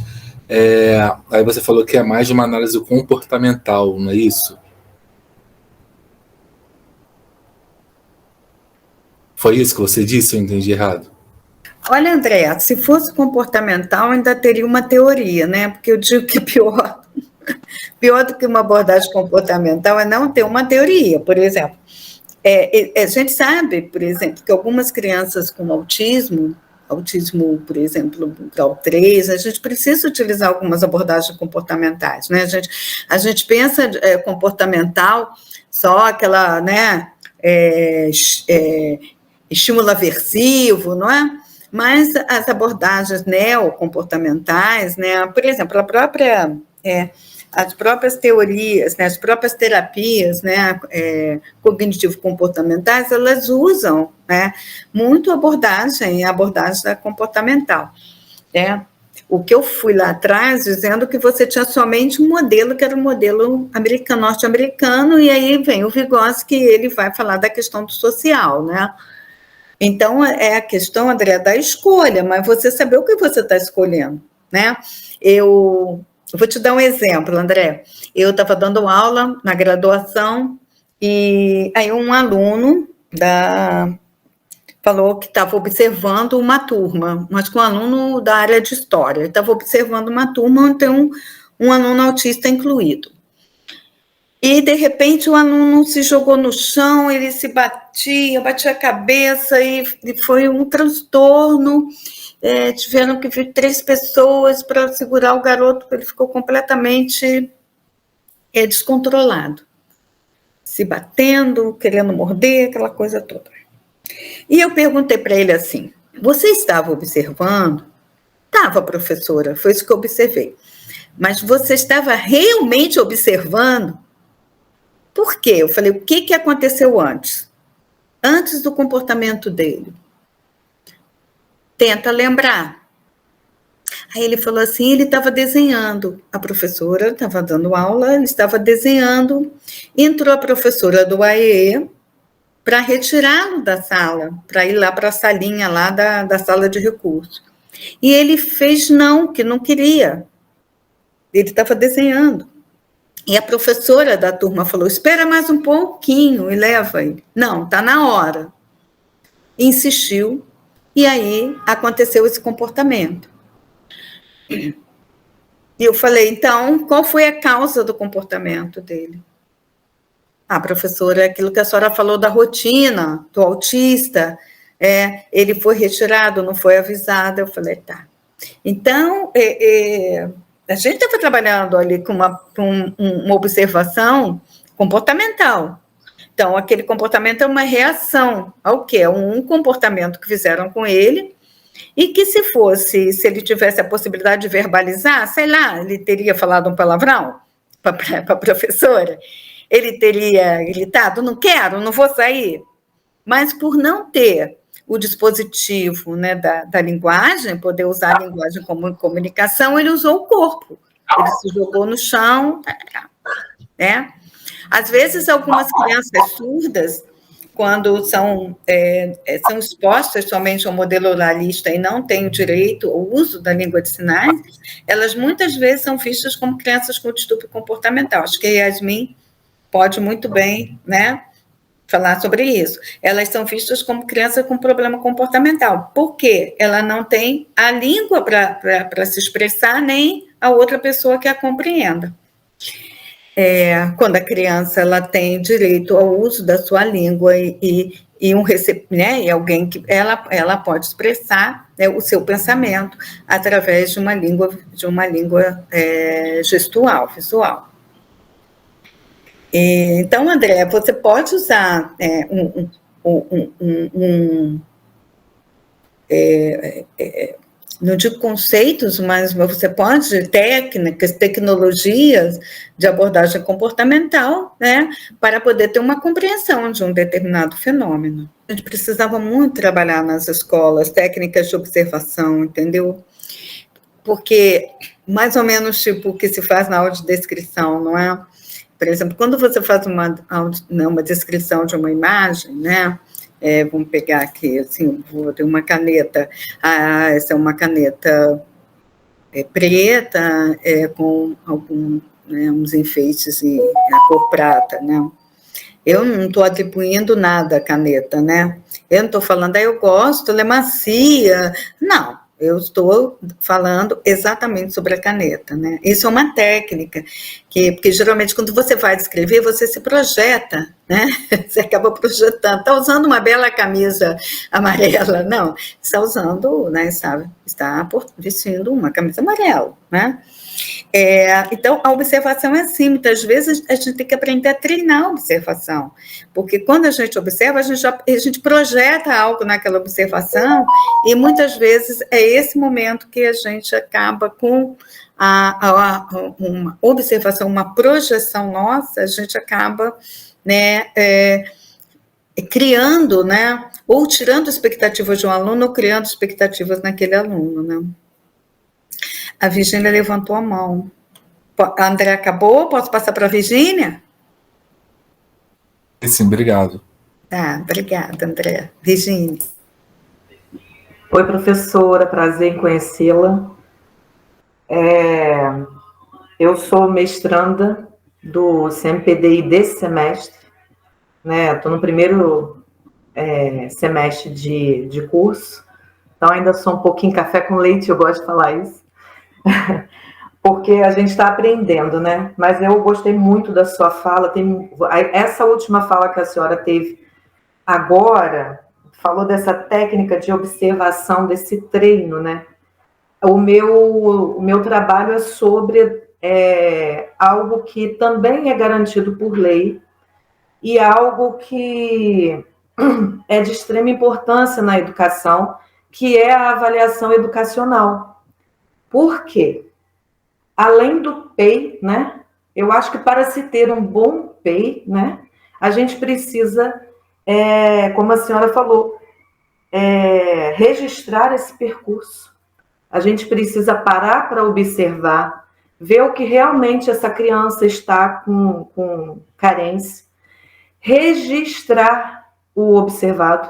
Aí você falou que é mais de uma análise comportamental, não é isso? Foi isso que você disse, eu entendi errado? Olha, André, se fosse comportamental, ainda teria uma teoria, né? Porque eu digo que pior do que uma abordagem comportamental é não ter uma teoria, por exemplo. A gente sabe, por exemplo, que algumas crianças com autismo, por exemplo, grau 3, a gente precisa utilizar algumas abordagens comportamentais, né? A gente pensa comportamental só aquela, né, estímulo aversivo, não é? Mas as abordagens neocomportamentais, né, por exemplo, as próprias teorias, né, as próprias terapias, né, cognitivo-comportamentais, elas usam, né, muito a abordagem comportamental, né? O que eu fui lá atrás dizendo que você tinha somente um modelo, que era o modelo norte-americano, e aí vem o Vygotsky, ele vai falar da questão do social, né? Então, é a questão, André, da escolha, mas você saber o que você está escolhendo, né? Eu vou te dar um exemplo, André. Eu estava dando aula na graduação e aí um aluno falou que estava observando uma turma, mas com um aluno da área de história. Estava observando uma turma onde tem um aluno autista incluído. E, de repente, o aluno se jogou no chão, ele se batia a cabeça, e foi um transtorno. Tiveram que vir 3 pessoas para segurar o garoto, porque ele ficou completamente descontrolado. Se batendo, querendo morder, aquela coisa toda. E eu perguntei para ele assim, você estava observando? Estava, professora, foi isso que eu observei. Mas você estava realmente observando? Por quê? Eu falei, o que aconteceu antes? Antes do comportamento dele. Tenta lembrar. Aí ele falou assim, ele estava desenhando. A professora estava dando aula, ele estava desenhando. Entrou a professora do AEE para retirá-lo da sala, para ir lá para a salinha lá da sala de recursos. E ele fez não, que não queria. Ele estava desenhando. E a professora da turma falou, espera mais um pouquinho e leva ele. Não, está na hora. Insistiu, e aí aconteceu esse comportamento. E eu falei, então, qual foi a causa do comportamento dele? Professora, aquilo que a senhora falou da rotina, do autista, ele foi retirado, não foi avisado. Eu falei, tá. Então, a gente estava trabalhando ali com uma observação comportamental. Então, aquele comportamento é uma reação ao quê? Um comportamento que fizeram com ele, e que se ele tivesse a possibilidade de verbalizar, sei lá, ele teria falado um palavrão para a professora, ele teria gritado, não quero, não vou sair. Mas por não ter o dispositivo, né, da linguagem, poder usar a linguagem como comunicação, ele usou o corpo. Ele se jogou no chão, né? Às vezes, algumas crianças surdas, quando são expostas somente ao modelo oralista e não têm o direito ao uso da língua de sinais, elas muitas vezes são vistas como crianças com distúrbio comportamental. Acho que a Yasmin pode muito bem, né, falar sobre isso. Elas são vistas como crianças com problema comportamental, porque ela não tem a língua para se expressar, nem a outra pessoa que a compreenda. Quando a criança ela tem direito ao uso da sua língua e alguém que ela pode expressar, né, o seu pensamento através de uma língua gestual, visual. Então, André, você pode usar não digo conceitos, mas você pode técnicas, tecnologias de abordagem comportamental, né, para poder ter uma compreensão de um determinado fenômeno. A gente precisava muito trabalhar nas escolas técnicas de observação, entendeu? Porque, mais ou menos, tipo o que se faz na audiodescrição, não é? Por exemplo, quando você faz uma descrição de uma imagem, né? Vamos pegar aqui, assim, vou ter uma caneta, essa é uma caneta preta, com uns enfeites e a cor prata, né? Eu não estou atribuindo nada à caneta, né? Eu não estou falando, eu gosto, ela é macia. Não. Eu estou falando exatamente sobre a caneta, né? Isso é uma técnica, porque geralmente quando você vai descrever, você se projeta, né? Você acaba projetando. Está usando uma bela camisa amarela? Não, está usando, né? Está vestindo uma camisa amarela, né? Então, a observação é assim, muitas vezes a gente tem que aprender a treinar a observação, porque quando a gente observa, a gente projeta algo naquela observação, e muitas vezes é esse momento que a gente acaba com uma observação, uma projeção nossa, a gente acaba, né, criando, né, ou tirando expectativas de um aluno, ou criando expectativas naquele aluno, né. A Virgínia levantou a mão. A André acabou? Posso passar para a Virgínia? Sim, obrigado. Tá, obrigada, André. Virgínia. Oi, professora, prazer em conhecê-la. Eu sou mestranda do CMPDI desse semestre, né? Estou no primeiro semestre de curso, então ainda sou um pouquinho café com leite, eu gosto de falar isso, porque a gente está aprendendo, né? Mas eu gostei muito da sua fala, essa última fala que a senhora teve agora, falou dessa técnica de observação, desse treino, né? O meu trabalho é sobre algo que também é garantido por lei e algo que é de extrema importância na educação, que é a avaliação educacional. Por quê? Além do PEI, né? Eu acho que para se ter um bom PEI, né, a gente precisa, como a senhora falou, registrar esse percurso. A gente precisa parar para observar, ver o que realmente essa criança está com carência, registrar o observado,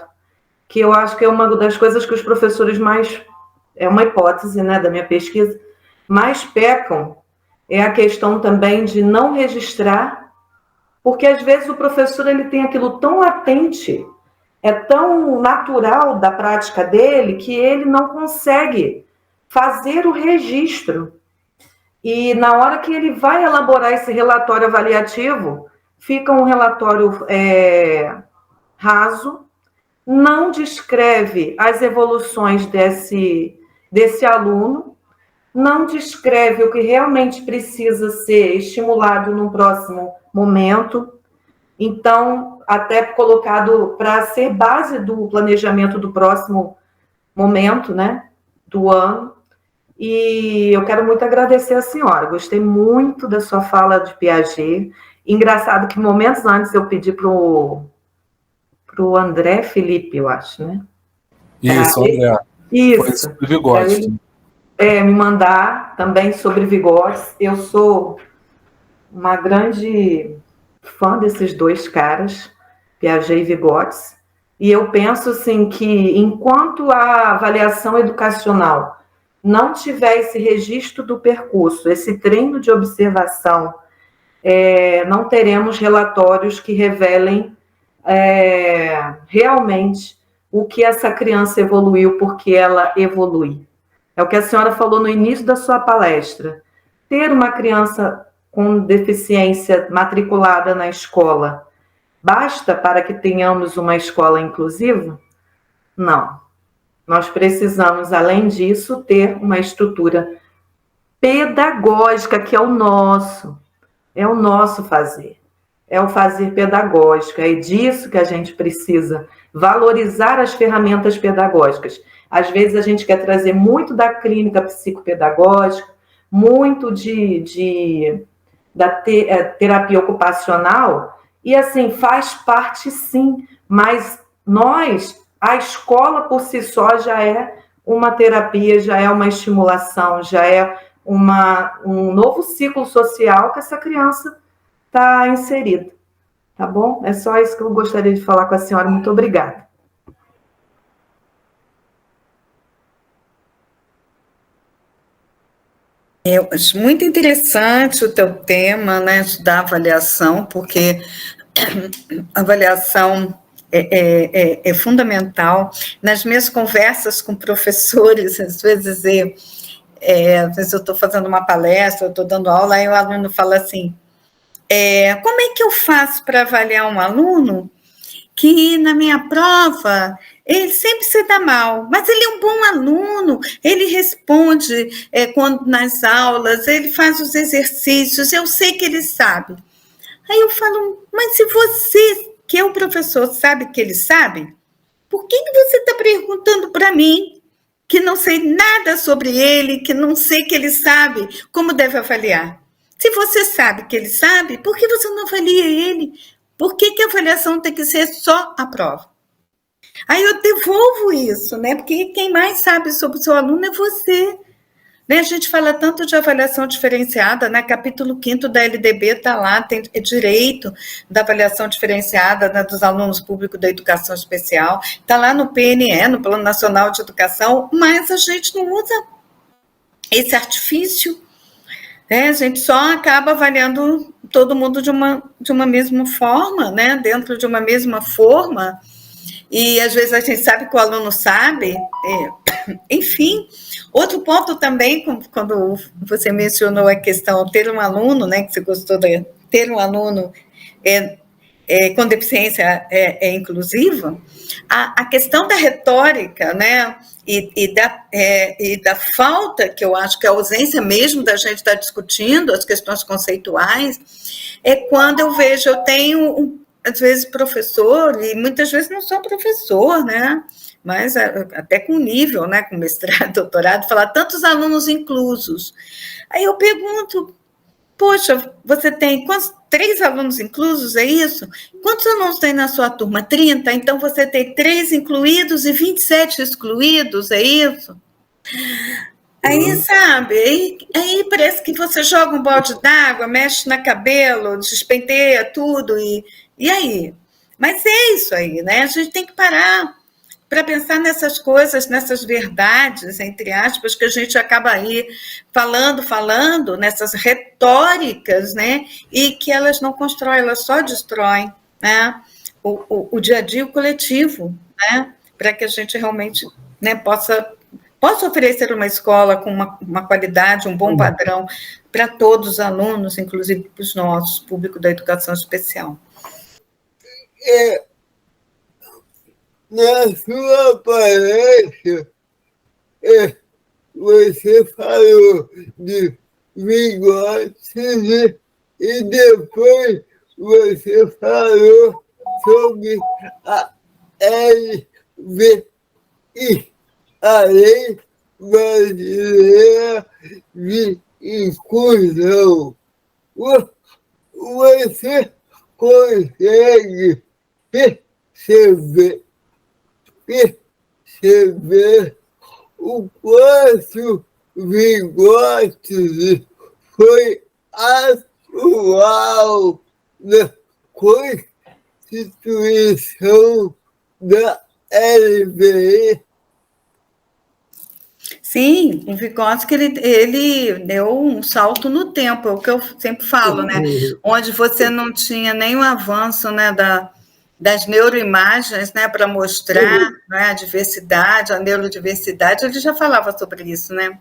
que eu acho que é uma das coisas que os professores mais, é uma hipótese, né, da minha pesquisa, mais pecam, é a questão também de não registrar, porque às vezes o professor ele tem aquilo tão latente, é tão natural da prática dele, que ele não consegue fazer o registro. E na hora que ele vai elaborar esse relatório avaliativo, fica um relatório raso, não descreve as evoluções desse aluno, não descreve o que realmente precisa ser estimulado num próximo momento. Então, até colocado para ser base do planejamento do próximo momento, né, do ano. E eu quero muito agradecer a senhora. Gostei muito da sua fala de Piaget. Engraçado que momentos antes eu pedi para o André Felipe, eu acho, né? Isso, André. Isso. Foi sobre Vygotsky. Me mandar também sobre Vygotsky. Eu sou uma grande fã desses dois caras, Piaget e Vygotsky. E eu penso assim que enquanto a avaliação educacional não tiver esse registro do percurso, esse treino de observação, não teremos relatórios que revelem realmente o que essa criança evoluiu, porque ela evolui. É o que a senhora falou no início da sua palestra. Ter uma criança com deficiência matriculada na escola basta para que tenhamos uma escola inclusiva? Não. Nós precisamos, além disso, ter uma estrutura pedagógica, que é o nosso fazer. É o fazer pedagógico, é disso que a gente precisa, valorizar as ferramentas pedagógicas. Às vezes a gente quer trazer muito da clínica psicopedagógica, muito da terapia ocupacional, e assim, faz parte sim, mas a escola por si só já é uma terapia, já é uma estimulação, já é um novo ciclo social que essa criança está inserida, tá bom? É só isso que eu gostaria de falar com a senhora. Muito obrigada. Muito interessante o teu tema, né, da avaliação, porque a avaliação é fundamental. Nas minhas conversas com professores, às vezes eu estou fazendo uma palestra, eu estou dando aula, aí o aluno fala assim, como é que eu faço para avaliar um aluno que na minha prova ele sempre se dá mal, mas ele é um bom aluno, ele responde quando nas aulas, ele faz os exercícios, eu sei que ele sabe. Aí eu falo, mas se você, que é o professor, sabe que ele sabe, por que você está perguntando para mim, que não sei nada sobre ele, que não sei que ele sabe, como deve avaliar? Se você sabe que ele sabe, por que você não avalia ele? Por que a avaliação tem que ser só a prova? Aí eu devolvo isso, né? Porque quem mais sabe sobre o seu aluno é você. Né? A gente fala tanto de avaliação diferenciada, né? Capítulo 5º da LDB está lá, tem direito da avaliação diferenciada, né, dos alunos públicos da educação especial, está lá no PNE, no Plano Nacional de Educação, mas a gente não usa esse artifício. A gente só acaba avaliando todo mundo de uma mesma forma, né? Dentro de uma mesma forma, e às vezes a gente sabe que o aluno sabe, enfim. Outro ponto também, quando você mencionou a questão de ter um aluno, né, que você gostou de ter um aluno com deficiência inclusiva, a questão da retórica, né, e da falta, que eu acho que é a ausência mesmo da gente estar discutindo as questões conceituais, é quando eu tenho, às vezes, professor, e muitas vezes não sou professor, né, mas até com nível, né, com mestrado, doutorado, falar tantos alunos inclusos. Aí eu pergunto, poxa, você tem 3 alunos inclusos, é isso? Quantos alunos tem na sua turma? 30? Então você tem 3 incluídos e 27 excluídos, é isso? Aí, sabe, aí parece que você joga um balde d'água, mexe na cabelo, despenteia tudo, e aí? Mas é isso aí, né? A gente tem que parar para pensar nessas coisas, nessas verdades, entre aspas, que a gente acaba aí falando, nessas retóricas, né? E que elas não constroem, elas só destroem, né? O dia a dia, o coletivo, né? Para que a gente realmente, né, possa oferecer uma escola com uma qualidade, um bom padrão para todos os alunos, inclusive para os nossos, público da educação especial. Na sua palestra, você falou de Vygotsky e depois você falou sobre a LVI, a Lei Brasileira de Inclusão. Você consegue perceber o quanto Vygotsky foi atual na Constituição da LVI. Sim, o Vygotsky, ele deu um salto no tempo, é o que eu sempre falo, né? Onde você não tinha nenhum avanço, né, das neuroimagens, né, para mostrar, né, a diversidade, a neurodiversidade, ele já falava sobre isso, né?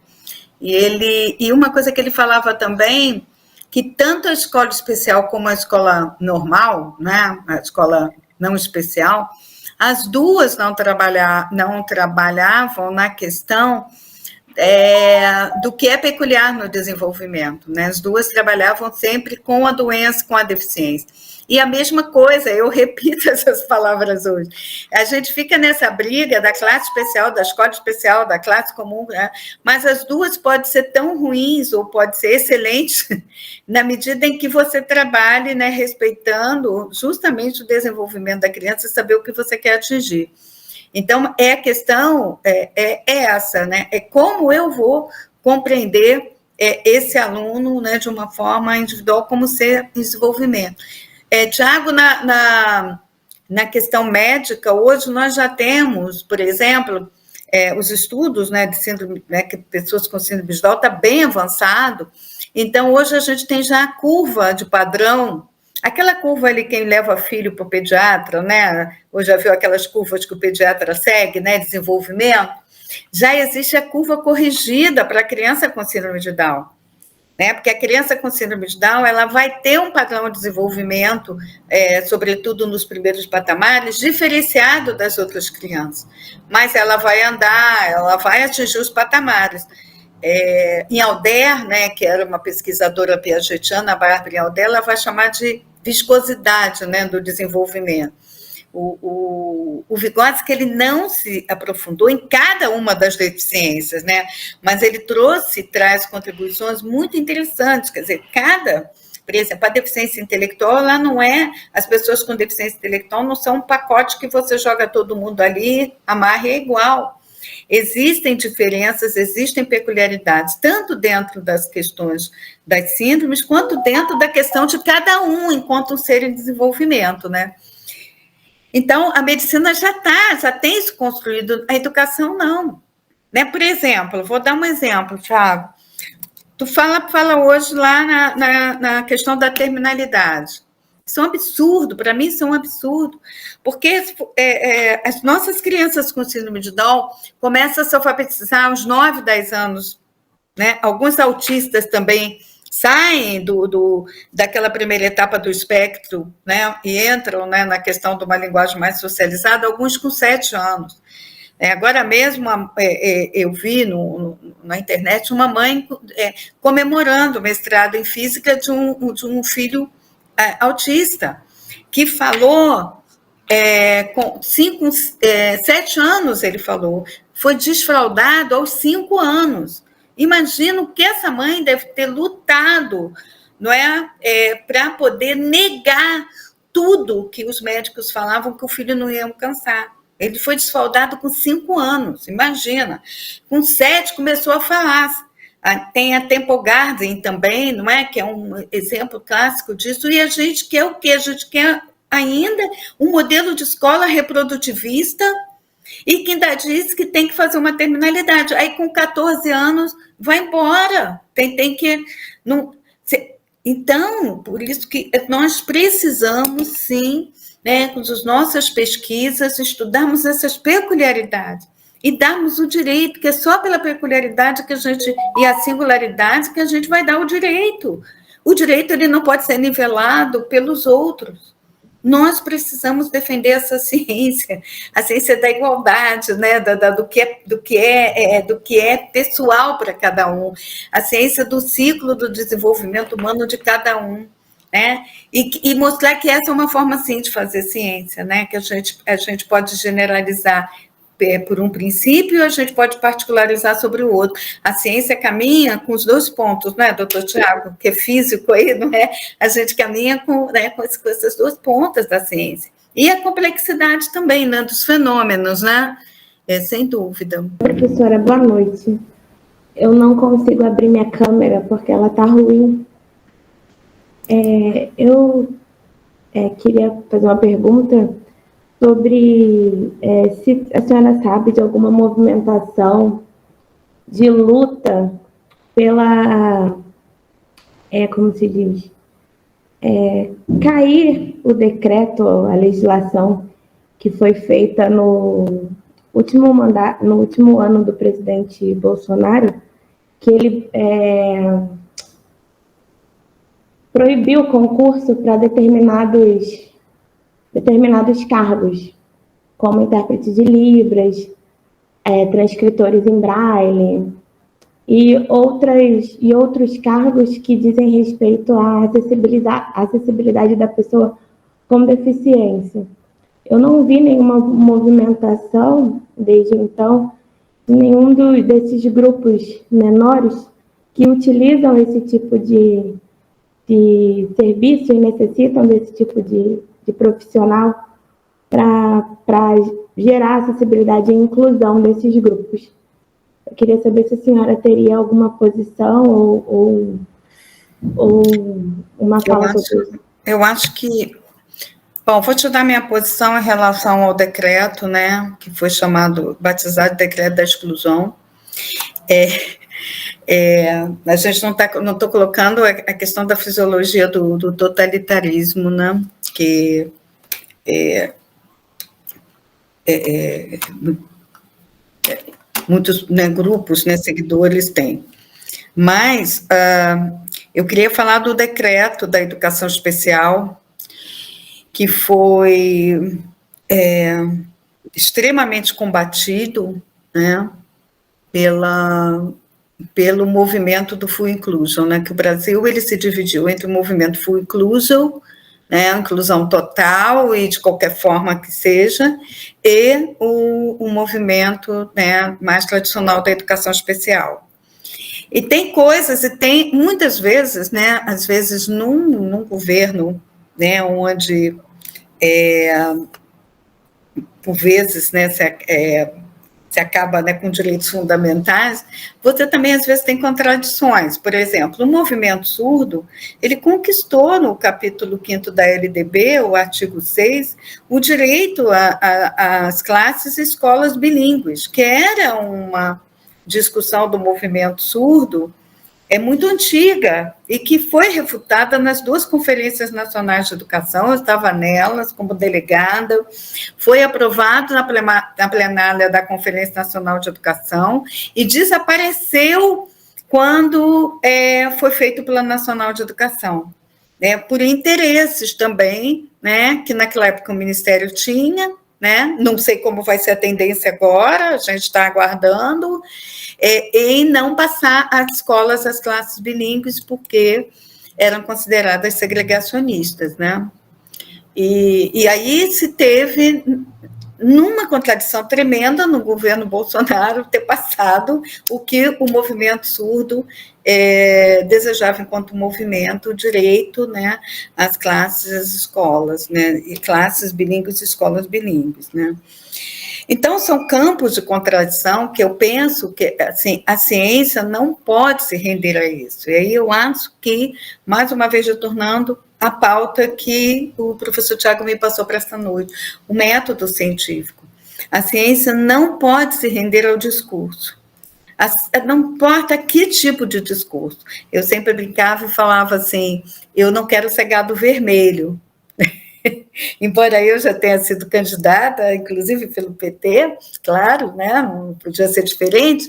E uma coisa que ele falava também, que tanto a escola especial como a escola normal, né, a escola não especial, as duas não trabalhavam na questão do que é peculiar no desenvolvimento, né? As duas trabalhavam sempre com a doença, com a deficiência. E a mesma coisa, eu repito essas palavras hoje, a gente fica nessa briga da classe especial, da escola especial, da classe comum, né? Mas as duas podem ser tão ruins ou podem ser excelentes na medida em que você trabalhe, né, respeitando justamente o desenvolvimento da criança e saber o que você quer atingir. Então, a questão essa, né? É como eu vou compreender esse aluno, né, de uma forma individual, como ser em desenvolvimento. Tiago, na questão médica, hoje nós já temos, por exemplo, os estudos, né, de síndrome, né, que pessoas com síndrome de Down está bem avançado. Então, hoje a gente tem já a curva de padrão, aquela curva ali, quem leva filho para o pediatra, né? Ou já viu aquelas curvas que o pediatra segue, né? Desenvolvimento. Já existe a curva corrigida para a criança com síndrome de Down, né? Porque a criança com síndrome de Down, ela vai ter um padrão de desenvolvimento, sobretudo nos primeiros patamares, diferenciado das outras crianças. Mas ela vai andar, ela vai atingir os patamares. Em Alder, né, que era uma pesquisadora piagetiana, a Bárbara Alder, ela vai chamar de viscosidade, né, do desenvolvimento. O Vygotsky, ele não se aprofundou em cada uma das deficiências, né, mas ele traz contribuições muito interessantes, quer dizer, por exemplo, a deficiência intelectual, ela não as pessoas com deficiência intelectual não são um pacote que você joga todo mundo ali, amarra e é igual. Existem diferenças, existem peculiaridades, tanto dentro das questões das síndromes, quanto dentro da questão de cada um enquanto um ser em desenvolvimento, né? Então, a medicina já tem isso construído, a educação não. Né? Por exemplo, vou dar um exemplo, Thiago. Tu fala hoje lá na questão da terminalidade. Isso é um absurdo, para mim isso é um absurdo, porque as nossas crianças com síndrome de Down começam a se alfabetizar aos 9, 10 anos, né? Alguns autistas também saem daquela primeira etapa do espectro, né? E entram, né, na questão de uma linguagem mais socializada, alguns com 7 anos. Agora mesmo, eu vi na internet uma mãe comemorando o mestrado em física de um filho autista, que falou, com 7 anos, ele falou, foi desfraldado aos 5 anos. Imagino que essa mãe deve ter lutado, não para poder negar tudo que os médicos falavam que o filho não ia alcançar. Ele foi desfraldado com 5 anos, imagina. Com 7 começou a falar. Tem a Temple Garden também, não é? Que é um exemplo clássico disso. E a gente quer o quê? A gente quer ainda um modelo de escola reprodutivista e que ainda diz que tem que fazer uma terminalidade. Aí, com 14 anos, vai embora. Tem que... Não, então, por isso que nós precisamos, sim, né, com as nossas pesquisas, estudarmos essas peculiaridades e darmos o direito, que é só pela peculiaridade que a gente, e a singularidade que a gente vai dar o direito. O direito ele não pode ser nivelado pelos outros. Nós precisamos defender essa ciência, a ciência da igualdade, né, do que é pessoal para cada um, a ciência do ciclo do desenvolvimento humano de cada um. Né? E mostrar que essa é uma forma, sim, de fazer ciência, né? Que a gente pode generalizar por um princípio, a gente pode particularizar sobre o outro. A ciência caminha com os 2 pontos, né, doutor Tiago, que é físico aí, não é? A gente caminha com essas 2 pontas da ciência. E a complexidade também, né, dos fenômenos, né? Sem dúvida. Professora, boa noite. Eu não consigo abrir minha câmera porque ela está ruim. Eu queria fazer uma pergunta sobre se a senhora sabe de alguma movimentação de luta pela, como se diz, cair o decreto, a legislação que foi feita no último ano do presidente Bolsonaro, que ele proibiu o concurso para determinados cargos, como intérprete de Libras, transcritores em Braille, e outros cargos que dizem respeito à acessibilidade da pessoa com deficiência. Eu não vi nenhuma movimentação, desde então, em nenhum desses grupos menores que utilizam esse tipo de serviço e necessitam desse tipo de profissional para gerar acessibilidade e inclusão desses grupos. Eu queria saber se a senhora teria alguma posição ou uma fala sobre isso. Eu acho que... Bom, vou te dar minha posição em relação ao decreto, né, que foi batizado de decreto da exclusão. A gente não estou colocando a questão da fisiologia do totalitarismo, né, que muitos, né, grupos, né, seguidores têm. Mas eu queria falar do decreto da educação especial, que foi extremamente combatido, né, pelo movimento do Full Inclusion, né, que o Brasil ele se dividiu entre o movimento Full Inclusion, né, a inclusão total e de qualquer forma que seja, e o movimento, né, mais tradicional da educação especial. E tem coisas, e tem muitas vezes, né, às vezes num governo, né, onde, por vezes, né, se acaba, né, com direitos fundamentais, você também, às vezes, tem contradições. Por exemplo, o movimento surdo, ele conquistou no capítulo 5º da LDB, o artigo 6, o direito às classes e escolas bilíngues, que era uma discussão do movimento surdo é muito antiga e que foi refutada nas 2 conferências nacionais de educação. Eu estava nelas como delegada, foi aprovado na plenária da Conferência Nacional de Educação e desapareceu quando foi feito pela Nacional de Educação, né, por interesses também, né, que naquela época o Ministério tinha, né, não sei como vai ser a tendência agora, a gente está aguardando, em não passar às escolas as classes bilíngues, porque eram consideradas segregacionistas, né? E aí se teve, numa contradição tremenda no governo Bolsonaro, ter passado o que o movimento surdo desejava enquanto movimento, o direito, né, às classes, às escolas, né, e classes bilíngues e escolas bilíngues, né. Então, são campos de contradição que eu penso que, assim, a ciência não pode se render a isso. E aí eu acho que, mais uma vez, retornando à pauta que o professor Tiago me passou para esta noite, o método científico. A ciência não pode se render ao discurso. Não importa que tipo de discurso. Eu sempre brincava e falava assim, eu não quero ser gado vermelho. Embora eu já tenha sido candidata, inclusive pelo PT, claro, né, não podia ser diferente,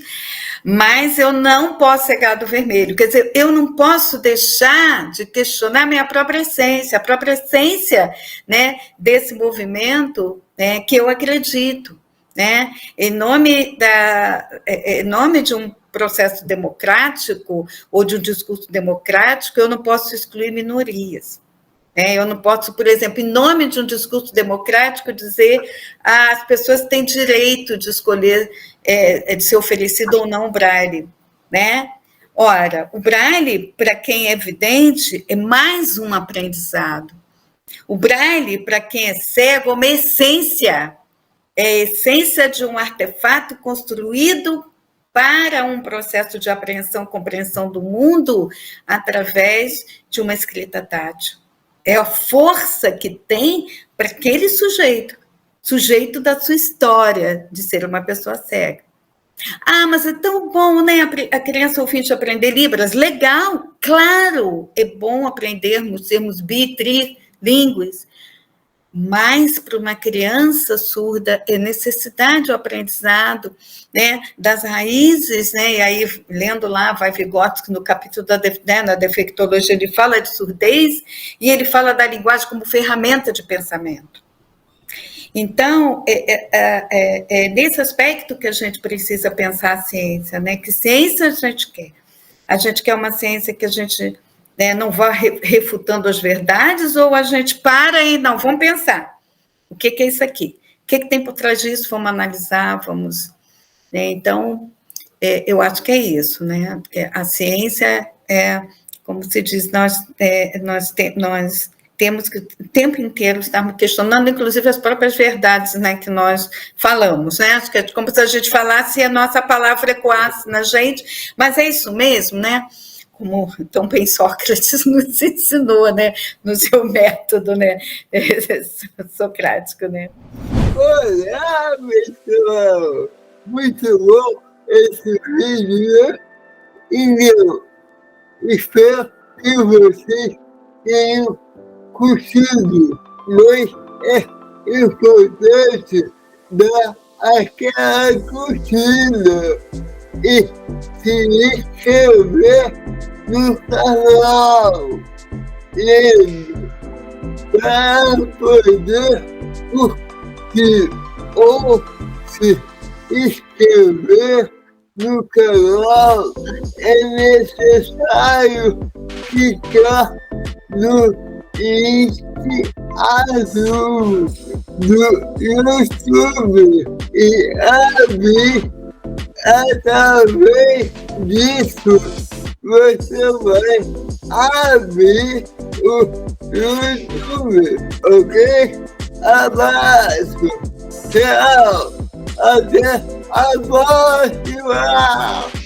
mas eu não posso ser gado vermelho, quer dizer, eu não posso deixar de questionar minha própria essência, a própria essência, né, desse movimento, né, que eu acredito, né, em nome de um processo democrático ou de um discurso democrático, eu não posso excluir minorias. Eu não posso, por exemplo, em nome de um discurso democrático, dizer as pessoas têm direito de escolher, de ser oferecido ou não o Braille, né? Ora, o Braille, para quem é vidente, é mais um aprendizado. O Braille, para quem é cego, é uma essência, é a essência de um artefato construído para um processo de apreensão, compreensão do mundo através de uma escrita tátil. É a força que tem para aquele sujeito da sua história de ser uma pessoa cega. Ah, mas é tão bom, né, a criança ouvinte aprender Libras. Legal, claro, é bom aprendermos, sermos trilíngues, mas para uma criança surda é necessidade o aprendizado, né, das raízes, né, e aí, lendo lá, vai Vygotsky, no capítulo na defectologia, ele fala de surdez, e ele fala da linguagem como ferramenta de pensamento. Então, é nesse aspecto que a gente precisa pensar a ciência, né, que ciência a gente quer? A gente quer uma ciência que a gente... não vá refutando as verdades, ou a gente para e não, vamos pensar, o que é isso aqui? O que tem por trás disso? Vamos analisar, vamos... Né? Então, eu acho que é isso, né? A ciência como se diz, nós temos que o tempo inteiro estarmos questionando, inclusive, as próprias verdades, né, que nós falamos, né? Acho que é como se a gente falasse e a nossa palavra ecoasse na gente, mas é isso mesmo, né? Como tão bem Sócrates nos ensinou, né, no seu método, né, socrático, né? Olá, pessoal! Muito bom esse vídeo, né? E espero que vocês tenham curtido, mas é importante dar aquela curtida e se inscrever no canal, para poder curtir ou se inscrever no canal é necessário clicar no link azul do YouTube e abrir. Através disso, você vai abrir o YouTube, ok? Abraço, tchau, até a próxima!